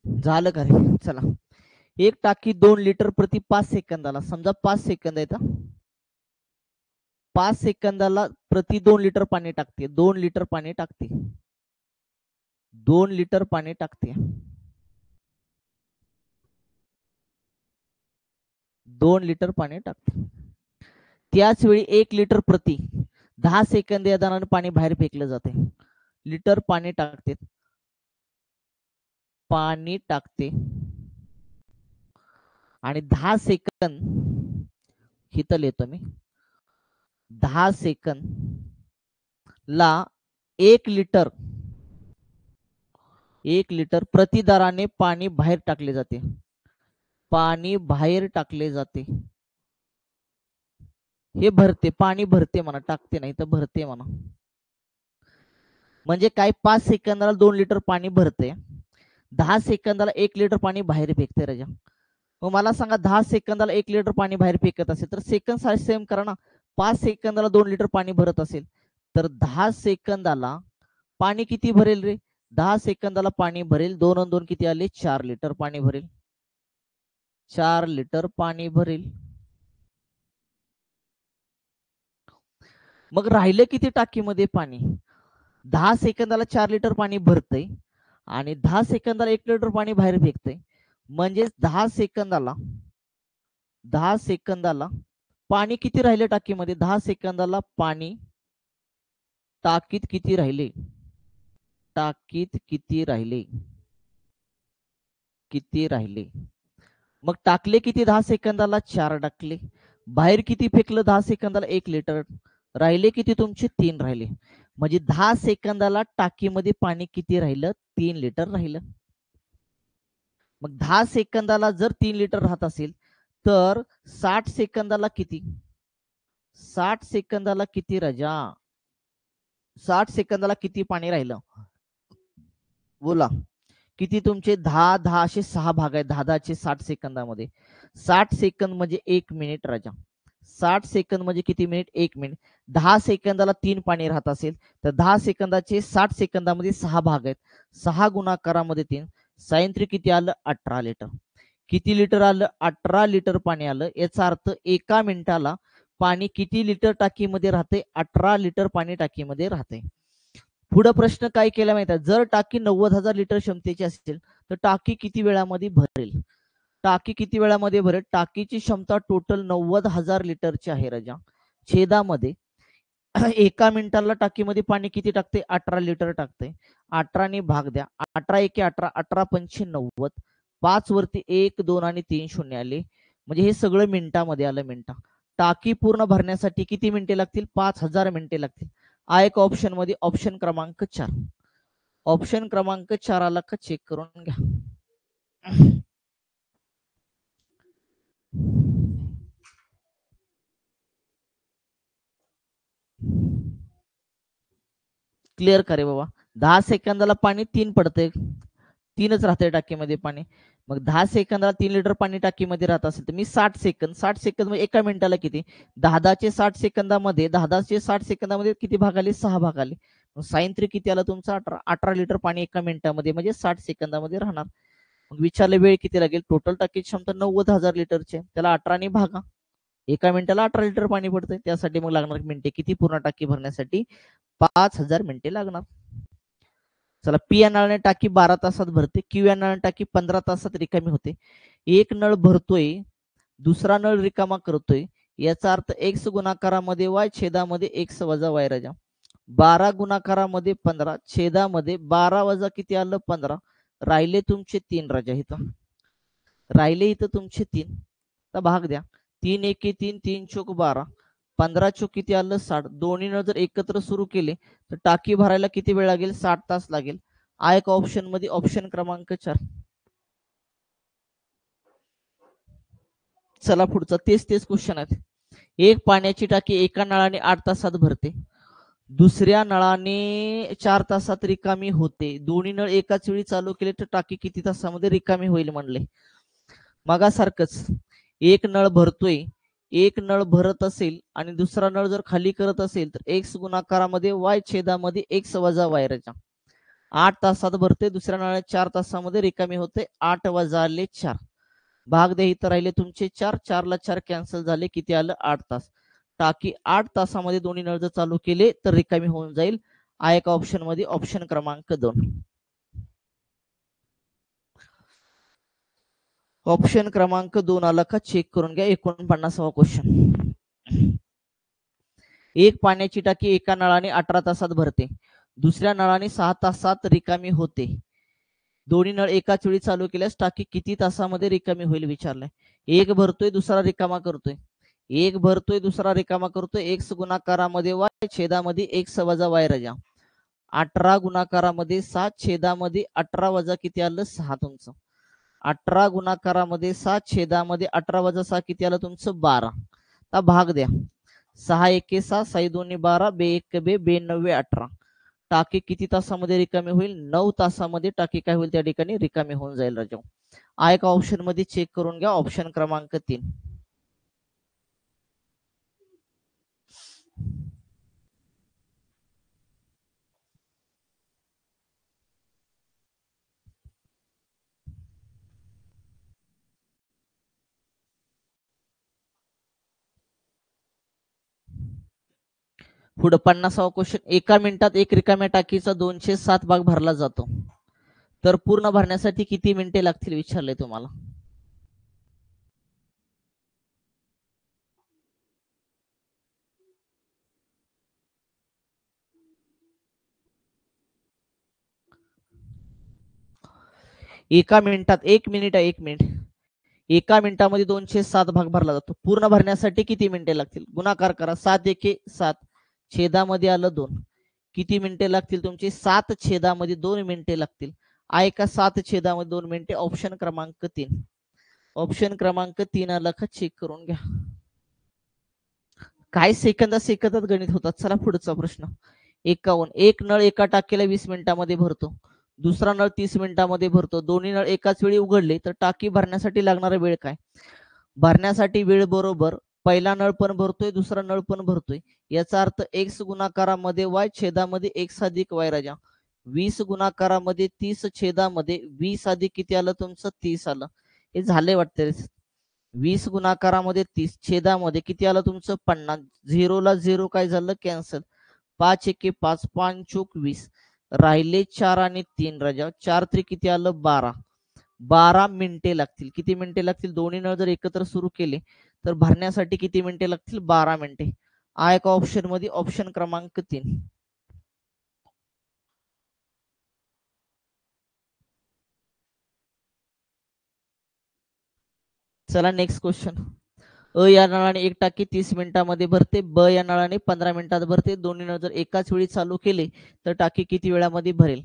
झालं का रे? चला, एक टाकी 2 लिटर प्रति 5 सेकंदाला, समजा 5 सेकंद आहे तर 5 सेकंदाला प्रति 2 लिटर पाणी टाकते, 2 लिटर पाणी टाकते, 2 लिटर पाणी टाकते, 2 लिटर पाणी टाकते. त्याच वेळी 1 लिटर प्रति 10 सेकंद या दराने पाणी बाहेर फेकलं जाते. लिटर पाणी टाकते, पाणी टाकते आणि 10 सेकंद हिथं लिहितो मी, 10 सेकंद ला 1 लिटर प्रति दराने पाणी बाहेर टाकले जाते, पाणी बाहेर टाकले जाते. हे भरते, पाणी भरते म्हणा, टाकते नाही तर भरते म्हणा. म्हणजे काय, 5 सेकंदाला 2 लिटर पाणी भरते, 10 सेकंदाला 1 लिटर पाणी बाहेर फेकते राजा. मग मला सांगा, 10 सेकंदाला 1 लिटर पाणी बाहेर फेकत असेल तर सेकंद सेम करा ना. 5 सेकंदाला 2 लिटर पाणी भरत असेल तर 10 सेकंदाला पाणी किती भरेल रे? 10 सेकंदाला पाणी भरेल, 2 आणि 2 किती आले? 4 लिटर पाणी भरेल, 4 लिटर पाणी भरेल. मग राहिलं किती टाकीमध्ये पाणी? 10 सेकंदाला 4 लिटर पाणी भरतंय आणि 10 सेकंदाला 1 लिटर पाणी बाहेर फेकतंय. म्हणजे 10 सेकंदाला पाणी किती राहिले टाकीमध्ये? 10 सेकंदाला पाणी टाकीत किती राहिले? टाकीत किती राहिले? किती राहिले? मग टाकले किती 10 सेकंदाला? 4 टाकले. बाहेर किती फेकलं 10 सेकंदाला? 1 लिटर. राहिले किती तुमचे? 3 राहिले. म्हणजे 10 सेकंदाला टाकीमध्ये पाणी किती राहिलं? 3 लिटर राहिलं. मग 10 सेकंदाला जर 3 लिटर राहत असेल तर 60 सेकंदाला किती? 60 सेकंदाला किती राजा? 60 सेकंदाला किती पाणी राहिलं? बोला किती तुमचे? 10 10 असे 6 भाग आहेत, 10 10 चे 60 सेकंदामध्ये. 60 सेकंद म्हणजे 1 मिनिट राजा. 60 सेकंद म्हणजे किती मिनिट? 1 मिनिट. 10 सेकंदाला 3 पाणी राहत असेल तर 10 सेकंदाचे 60 सेकंदामध्ये 6 भाग आहेत, 6 गुणाकारामध्ये 3, सायंत्री किती आलं? 18 लिटर. किती लिटर आलं? 18 लिटर पाणी आलं. याचा अर्थ एका मिनिटाला पाणी किती लिटर टाकीमध्ये राहते? 18 लिटर पाणी टाकीमध्ये राहते. पुढे प्रश्न काय केला माहिती आहे? जर टाकी 90,000 लिटर क्षमतेची असेल तर टाकी किती वेळामध्ये भरेल? टाकी किती वेळामध्ये भरेल? टाकीची क्षमता टोटल 90,000 लिटरची आहे राजा. छेदामध्ये एका मिनिटाला टाकीमध्ये पाणी किती टाकते? 18 लिटर टाकते. 18 ने भाग द्या, 18 एके 18, 18 पंचे 90, 5 वरती 1 2 आणि 3 शून्य आले, म्हणजे हे सगळं मिनिटामध्ये आलं. मिनिटा टाकी पूर्ण भरण्यासाठी किती मिनिटे लागतील? 5000 मिनिटे लागतील. एक ऑप्शन मध्ये ऑप्शन क्रमांक 4. ऑप्शन क्रमांक 4 आला का? चेक करून घ्या. क्लिअर करे बाबा. 10 सेकंदाला पाणी 3 पडतंय, 3च राहते टाकीमध्ये पाणी. मग 10 सेकंदाला 3 लिटर पाणी टाकीमध्ये राहत असेल तर मी 60 सेकंद म्हणजे एका मिनिटाला किती? 10 10 चे 60 सेकंदामध्ये 10 10 चे 60 सेकंदामध्ये किती भाग आले? 6 भाग आले. मग साइन थ्री किती आला तुमचा? 18 लिटर पाणी एका मिनिटामध्ये म्हणजे 60 सेकंदामध्ये राहणार. मग विचारले वेळ किती लागेल? टोटल टाकीची क्षमता 90,000 लिटरची, त्याला 18 ने भागा, एका मिनिटाला 18 लिटर पाणी पडतंय, त्यासाठी मग लागणार मिनिटे किती? पूर्ण टाकी भरण्यासाठी 5000 मिनिटे लागणार. चला, पी या नळाने टाकी 12 तासात भरते, क्यू या नळाने टाकी 15 तासात रिकामी होते. एक नळ भरतोय, दुसरा नळ रिकामा करतोय, याचा अर्थ एक्स गुणाकारामध्ये वाय छेदामध्ये एक्स वजा वाय राजा. 12 गुणाकारामध्ये 15 छेदामध्ये 12 वजा किती आलं? 15. राहिले तुमचे 3 राजा. इथं राहिले इथं तुमचे 3, तर भाग द्या. 3 एके 3, 3 चोक 12, 15 चोक किती आलं? 60. दोन्ही नळ जर एकत्र सुरू केले तर टाकी भरायला किती वेळ लागेल? 60 तास लागेल. एक ऑप्शन मध्ये ऑप्शन क्रमांक 4. चला पुढचा, तेच क्वेश्चन आहेत. एक पाण्याची टाकी एका नळाने 8 तासात भरते, दुसऱ्या नळाने 4 तासात रिकामी होते. दोन्ही नळ एकाच वेळी चालू केले तर टाकी किती तासामध्ये रिकामी होईल म्हणले? मागासारखंच, एक नळ भरतोय, एक नळ भरत असेल आणि दुसरा नळ जर खाली करत असेल तर एक्स गुणाकारामध्ये वाय छेदामध्ये एक्स वजा वाय राजा. 8 तासात भरते, दुसऱ्या नळाने 4 तासामध्ये रिकामी होते. 8 वजा आले 4, भाग द्या, इथं राहिले तुमचे 4, 4 ला 4 कॅन्सल झाले, किती आलं 8 तास. टाकी 8 तासामध्ये दोन्ही नळ जर चालू केले तर रिकामी होऊन जाईल. आ एका ऑप्शन मध्ये ऑप्शन क्रमांक 2. ऑप्शन क्रमांक 2 आला का चेक करून घ्या. 49वा क्वेश्चन. एक पाण्याची टाकी एका नळाने 18 तासात भरते, दुसऱ्या नळाने 6 तासात रिकामी होते. दोन्ही नळ एकाच वेळी चालू केल्यास टाकी किती तासामध्ये रिकामी होईल विचारलंय. एक भरतोय दुसरा रिकामा करतोय, एक भरतोय दुसरा रिकामा करतोय. एक्स गुणाकारामध्ये वाय, छेदामध्ये एक्स वजा वाय रजा. 18 गुणाकारामध्ये 7, छेदामध्ये 18 वजा किती आलं 6 तुमचं. 18 गुणाकारामध्ये 7, छेदामध्ये 18 वजा 6 किती आलं तुमचं 12. आता भाग द्या. 6 एके 6, 6 दोन्ही 12, बे एक बे, बे 9 18. टाकी किती तासामध्ये रिकामी होईल? 9 तासामध्ये टाकी काय होईल त्या ठिकाणी रिकामी होऊन जाईल राजा. आ एका ऑप्शन मध्ये चेक करून घ्या. ऑप्शन क्रमांक 3. पुढे 50वा क्वेश्चन. एका मिनिटात एक रिकाम्या टाकीचा 207 भाग भरला जातो, तर पूर्ण भरण्यासाठी किती मिनिटे लागतील विचारले तुम्हाला. एका मिनिटात, एक मिनिट आहे, एक मिनिट. एका मिनिटामध्ये 207 भाग भरला जातो, पूर्ण भरण्यासाठी किती मिनिटे लागतील? गुणाकार करा. 7 एके 7, छेदामध्ये आलं 2, किती मिनिटे लागतील तुमची? 7 छेदामध्ये 2 मिनिटे लागतील. आहे का 7 छेदामध्ये 2 मिनिटे? ऑप्शन क्रमांक 3. ऑप्शन क्रमांक 3 आला का चेक करून घ्या. काय सेकंदात गणित होतात. चला पुढचा प्रश्न. 51. एक नळ एका टाकीला 20 मिनिटांमध्ये भरतो, दुसरा नळ 30 मिनिटांमध्ये भरतो. दोन्ही नळ एकाच वेळी उघडले तर टाकी भरण्यासाठी लागणारा वेळ काय? भरण्यासाठी वेळ बरोबर पहिला नळ पण भरतोय, दुसरा नळ पण भरतोय. याचा अर्थ एक्स गुणाकारामध्ये वाय, छेदामध्ये एक्स अधिक वाय राजा. 20 गुणाकारामध्ये 30, छेदामध्ये 20 अधिक किती आलं तुमचं 30 आलं. हे झाले वाटतं. 20 गुणाकारामध्ये 30, छेदामध्ये किती आलं तुमचं 50. 0 ला 0 काय झालं कॅन्सल. 5 एके 5, 5 चोक 20, राहिले 4 आणि 3 राजा. 4 3 किती आलं 12. 12 मिनिटे लागतील. किती मिनिटे लागतील? दोन्ही नळ जर एकत्र सुरू केले तर भरण्यासाठी किती मिनिटे लागतील? 12 मिनिटे. आ एका ऑप्शन मध्ये ऑप्शन क्रमांक 3. चला नेक्स्ट क्वेश्चन. अ या नळाने एक टाकी 30 मिनिटांमध्ये भरते, ब या नळाने 15 मिनिटात भरते. दोन्ही नळ जर एकाच वेळी चालू केले तर टाकी किती वेळामध्ये भरेल?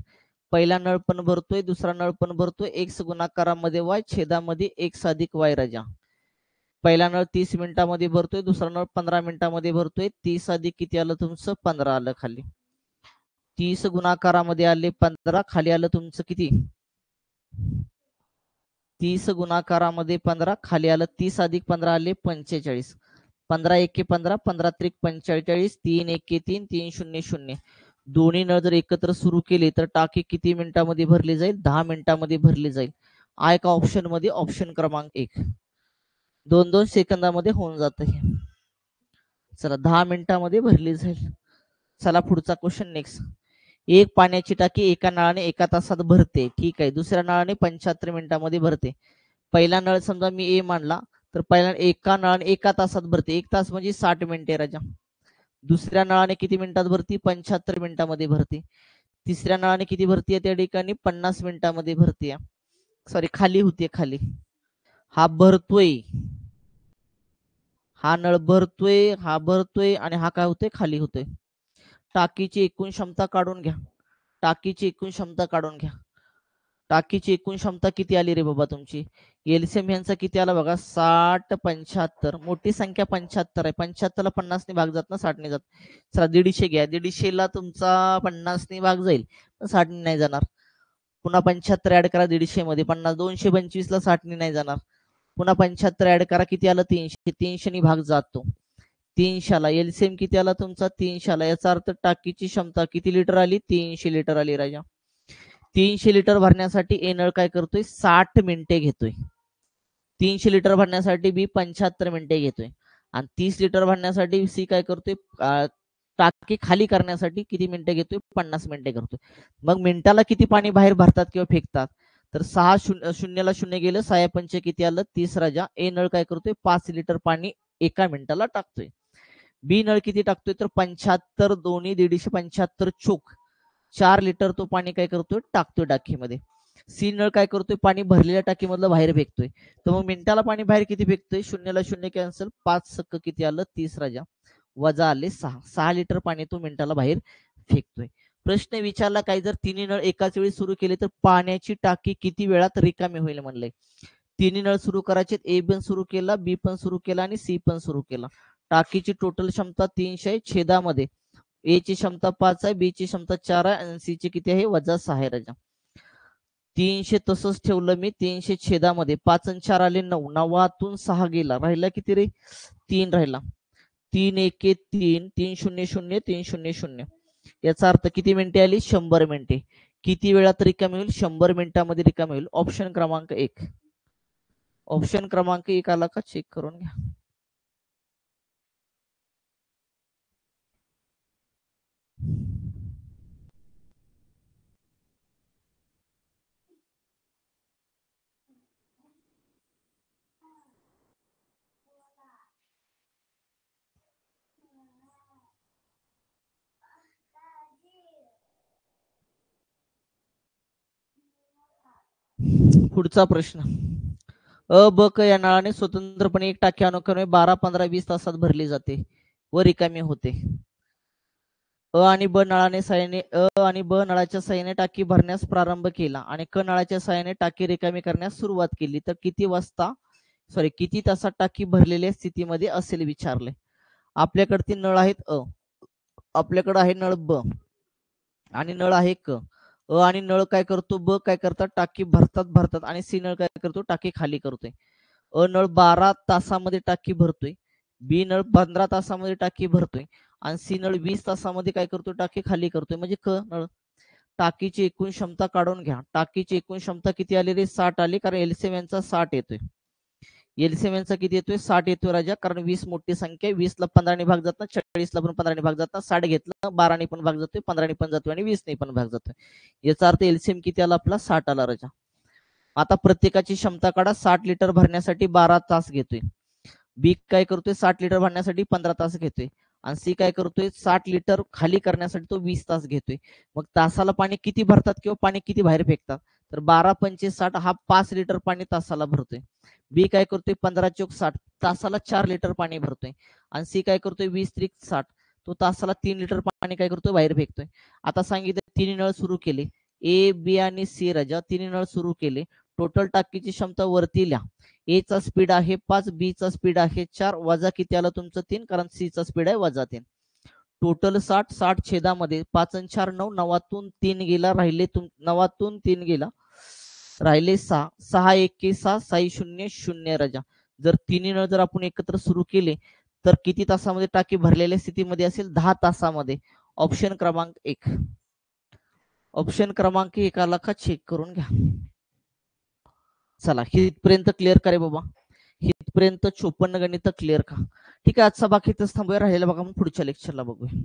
पहिला नळ पण भरतोय, दुसरा नळ पण भरतोय. एक्स गुणाकारामध्ये वाय, छेदामध्ये एक्स अधिक वाय राजा. पहिला नळ 30 मिनिटांमध्ये भरतोय, दुसरा नळ 15 मिनिटांमध्ये भरतोय. 30 अधिक किती आलं तुमचं 15 आलं खाली. 30 गुणाकारामध्ये आले 15, खाली आलं तुमचं किती? 30 गुणाकारामध्ये 15, खाली आलं 30 अधिक 15 आले 45. 15 एके 15, 15 त्रिक 45, 3 एके 3, 3 शून्य 0. दोन्ही नळ जर एकत्र सुरू केले तर टाकी किती मिनिटांमध्ये भरली जाईल? 10 मिनिटांमध्ये भरली जाईल. आ एका ऑप्शन मध्ये ऑप्शन क्रमांक 1. 2-2 सेकंदामध्ये होऊन जात हे. चला 10 मिनिटांमध्ये भरली जाईल. चला पुढचा क्वेश्चन नेक्स्ट. एक पाण्याची टाकी एका नळाने 1 तासात भरते, ठीक आहे. दुसऱ्या नळाने 75 मिनिटांमध्ये भरते. पहिला नळ समजा मी ए मानला तर पहिला एका नळाने 1 तासात भरते. 1 तास म्हणजे 60 मिनिटे राजा. दुसऱ्या नळाने किती मिनिटात भरती? 75 मिनिटांमध्ये भरते. तिसऱ्या नळाने किती भरतीये त्या ठिकाणी? 50 मिनिटांमध्ये भरतीये. सॉरी, खाली होते खाली. हा भरतोय, हा नळ भरतोय, हा भरतोय आणि हा काय होतोय खाली होतोय. टाकीची एकूण क्षमता काढून घ्या. टाकीची एकूण क्षमता काढून घ्या. टाकीची एकूण क्षमता किती आली रे बाबा तुमची? एलसीएम यांचा किती आला बघा 60 75. मोठी संख्या 75 आहे. 75 ला 50 ने भाग जात ना 60 ने जात. चला 150 घ्या. 150 ला तुमचा 50 ने भाग जाईल, 60 ने नाही जाणार. पुन्हा 75 ऍड करा 150 मध्ये. 50 225 ला 60 ने नाही जाणार. पुन्हा 75 ऍड करा, किती आलं 300. 300 ने भाग जातो. 300 ला एलसीएम किती आला तुमचा 300 ला. याचा अर्थ टाकीची क्षमता किती लिटर आली? 300 लिटर आली राजा. 300 लिटर भरण्यासाठी ए नळ काय करतोय 60 मिनिटे घेतोय. 300 लिटर भरण्यासाठी बी 75 मिनिटे घेतोय आणि 30 लिटर भरण्यासाठी सी काय करतोय टाकी खाली करण्यासाठी किती मिनिटं घेतोय 50 मिनिटे करतोय. मग मिनिटाला किती पाणी बाहेर भरतात किंवा फेकतात तर 6 शून्यला शून्य गेलं 6 पंच किती आलं 30 राजा. ए नळ काय करतोय 5 लिटर पाणी एका मिनिटाला टाकतोय. बी नळ किती टाकतोय तर 75 दोन्ही 175 चोक 4 लिटर तो पाणी काय करतोय टाकतोय टाकीमध्ये. सी नळ काय करतोय पाणी भरलेल्या टाकीमधलं बाहेर फेकतोय. तर मग मिनिटाला पाणी बाहेर किती फेकतोय शून्यला शून्य कॅन्सल 5 सक्क किती आलं 30 राजा वजा आले 6 लिटर पाणी तो मिनिटाला बाहेर फेकतोय. प्रश्न विचारला काही जर तिन्ही नळ एकाच वेळी सुरू केले तर पाण्याची टाकी किती वेळात रिकामी होईल म्हणलंय. तिन्ही नळ सुरू करायचे ए पण सुरू केला बी पण सुरू केला आणि सी पण सुरू केला. टाकीची टोटल क्षमता 300 आहे छेदामध्ये ए ची क्षमता 5 आहे बी ची क्षमता 4 आहे आणि सी ची किती आहे वजा 6 आहे राजा. 300 तसंच ठेवलं मी 300 छेदामध्ये 5 आणि 4 आले 9 9तून 6 गेला राहिला किती रे 3 राहिला 3 1 3 3 0 0 3 0 0 याचा अर्थ किती मिनिटे आली 100 मिनिटे. किती वेळात रिकामी होईल 100 मिनिटांमध्ये रिकामी होईल. ऑप्शन क्रमांक 1. ऑप्शन क्रमांक 1 आला का चेक करून घ्या. पुढचा प्रश्न अ ब क या नळाने स्वतंत्रपणे एक टाकी अनुक्रमे 12 15 20 तासात भरली जाते व रिकामी होते. अ आणि ब नळाने साहाय्याने अ आणि ब नळाच्या साहाय्याने टाकी भरण्यास प्रारंभ केला आणि क नळाच्या साहाय्याने टाकी रिकामी करण्यास सुरुवात केली तर किती तासात टाकी भरलेल्या स्थितीमध्ये असेल विचारले. आपल्याकडे नळ आहेत अ आपल्याकडे आहे नळ ब आणि नळ आहे क. अ आणि नळ काय करतो ब काय करतात टाकी भरतात आणि सी नळ काय करतो टाकी खाली करतोय. अ नळ 12 तासामध्ये टाकी भरतोय बी नळ 15 तासामध्ये टाकी भरतोय आणि सी नळ 20 तासामध्ये काय करतो टाकी खाली करतोय म्हणजे क नळ. टाकीची एकूण क्षमता काढून घ्या. टाकीची एकूण क्षमता किती आली रे 60 आली कारण एलसीएम यांचा 60 येतोय. एलसीएम यांचा किती येतोय 60 येतोय राजा कारण 20 मोठी संख्या आहे 20 ला 15 ने भाग जातात 40 ला पण 15 ने भाग जातात 60 घेतलं 12 ने पण भाग जातोय 15 ने पण जातोय आणि 20 ने पण भाग जातोय. याचा अर्थ एलसीएम किती आला आपला 60 आला राजा. आता प्रत्येकाची क्षमता काढा 60 लिटर भरण्यासाठी 12 तास घेतोय. बी काय करतोय 60 लिटर भरण्यासाठी 15 तास घेतोय आणि सी काय करतोय 60 लिटर खाली करण्यासाठी तो 20 तास घेतोय. मग तासाला पाणी किती भरतात किंवा पाणी किती बाहेर फेकतात तर 12 पंचे 60 हा 5 लिटर पाणी तासाला भरतोय. बी काय करतोय 15 चोक 60 तासाला 4 लिटर पाणी भरतोय आणि सी काय करतोय 20 त्रिक 60 तो तासाला 3 लिटर पाणी काय करतोय बाहेर फेकतोय. आता सांगितलं तिन्ही नळ सुरू केले ए बी आणि सी राजा तिन्ही नळ सुरू केले. टोटल टाकीची क्षमता वरती लिहा. ए चा स्पीड आहे 5 बी चा स्पीड आहे 4 वजा किती आलं तुमचं 3 कारण सी चा स्पीड आहे वजा 3. टोटल 60 60 छेदामध्ये 5 आणि 4 9 9तून 3 गेला राहिले 9तून 3 गेला राहिले 6 6 1 6 6 0 0 राजा. जर तिन्ही नळ जर आपण एकत्र सुरू केले तर किती तासामध्ये टाकी भरलेल्या स्थितीमध्ये असेल 10 तासामध्ये. ऑप्शन क्रमांक 1. ऑप्शन क्रमांक 1 आला का चेक करून घ्या. चला हितपर्यंत क्लिअर करे बाबा. हितपर्यंत 54 गणित क्लिअर का. ठीक आहे आजचा बाकी इथंच थांबूया राहिलेला बघा मग पुढच्या लेक्चरला बघूया.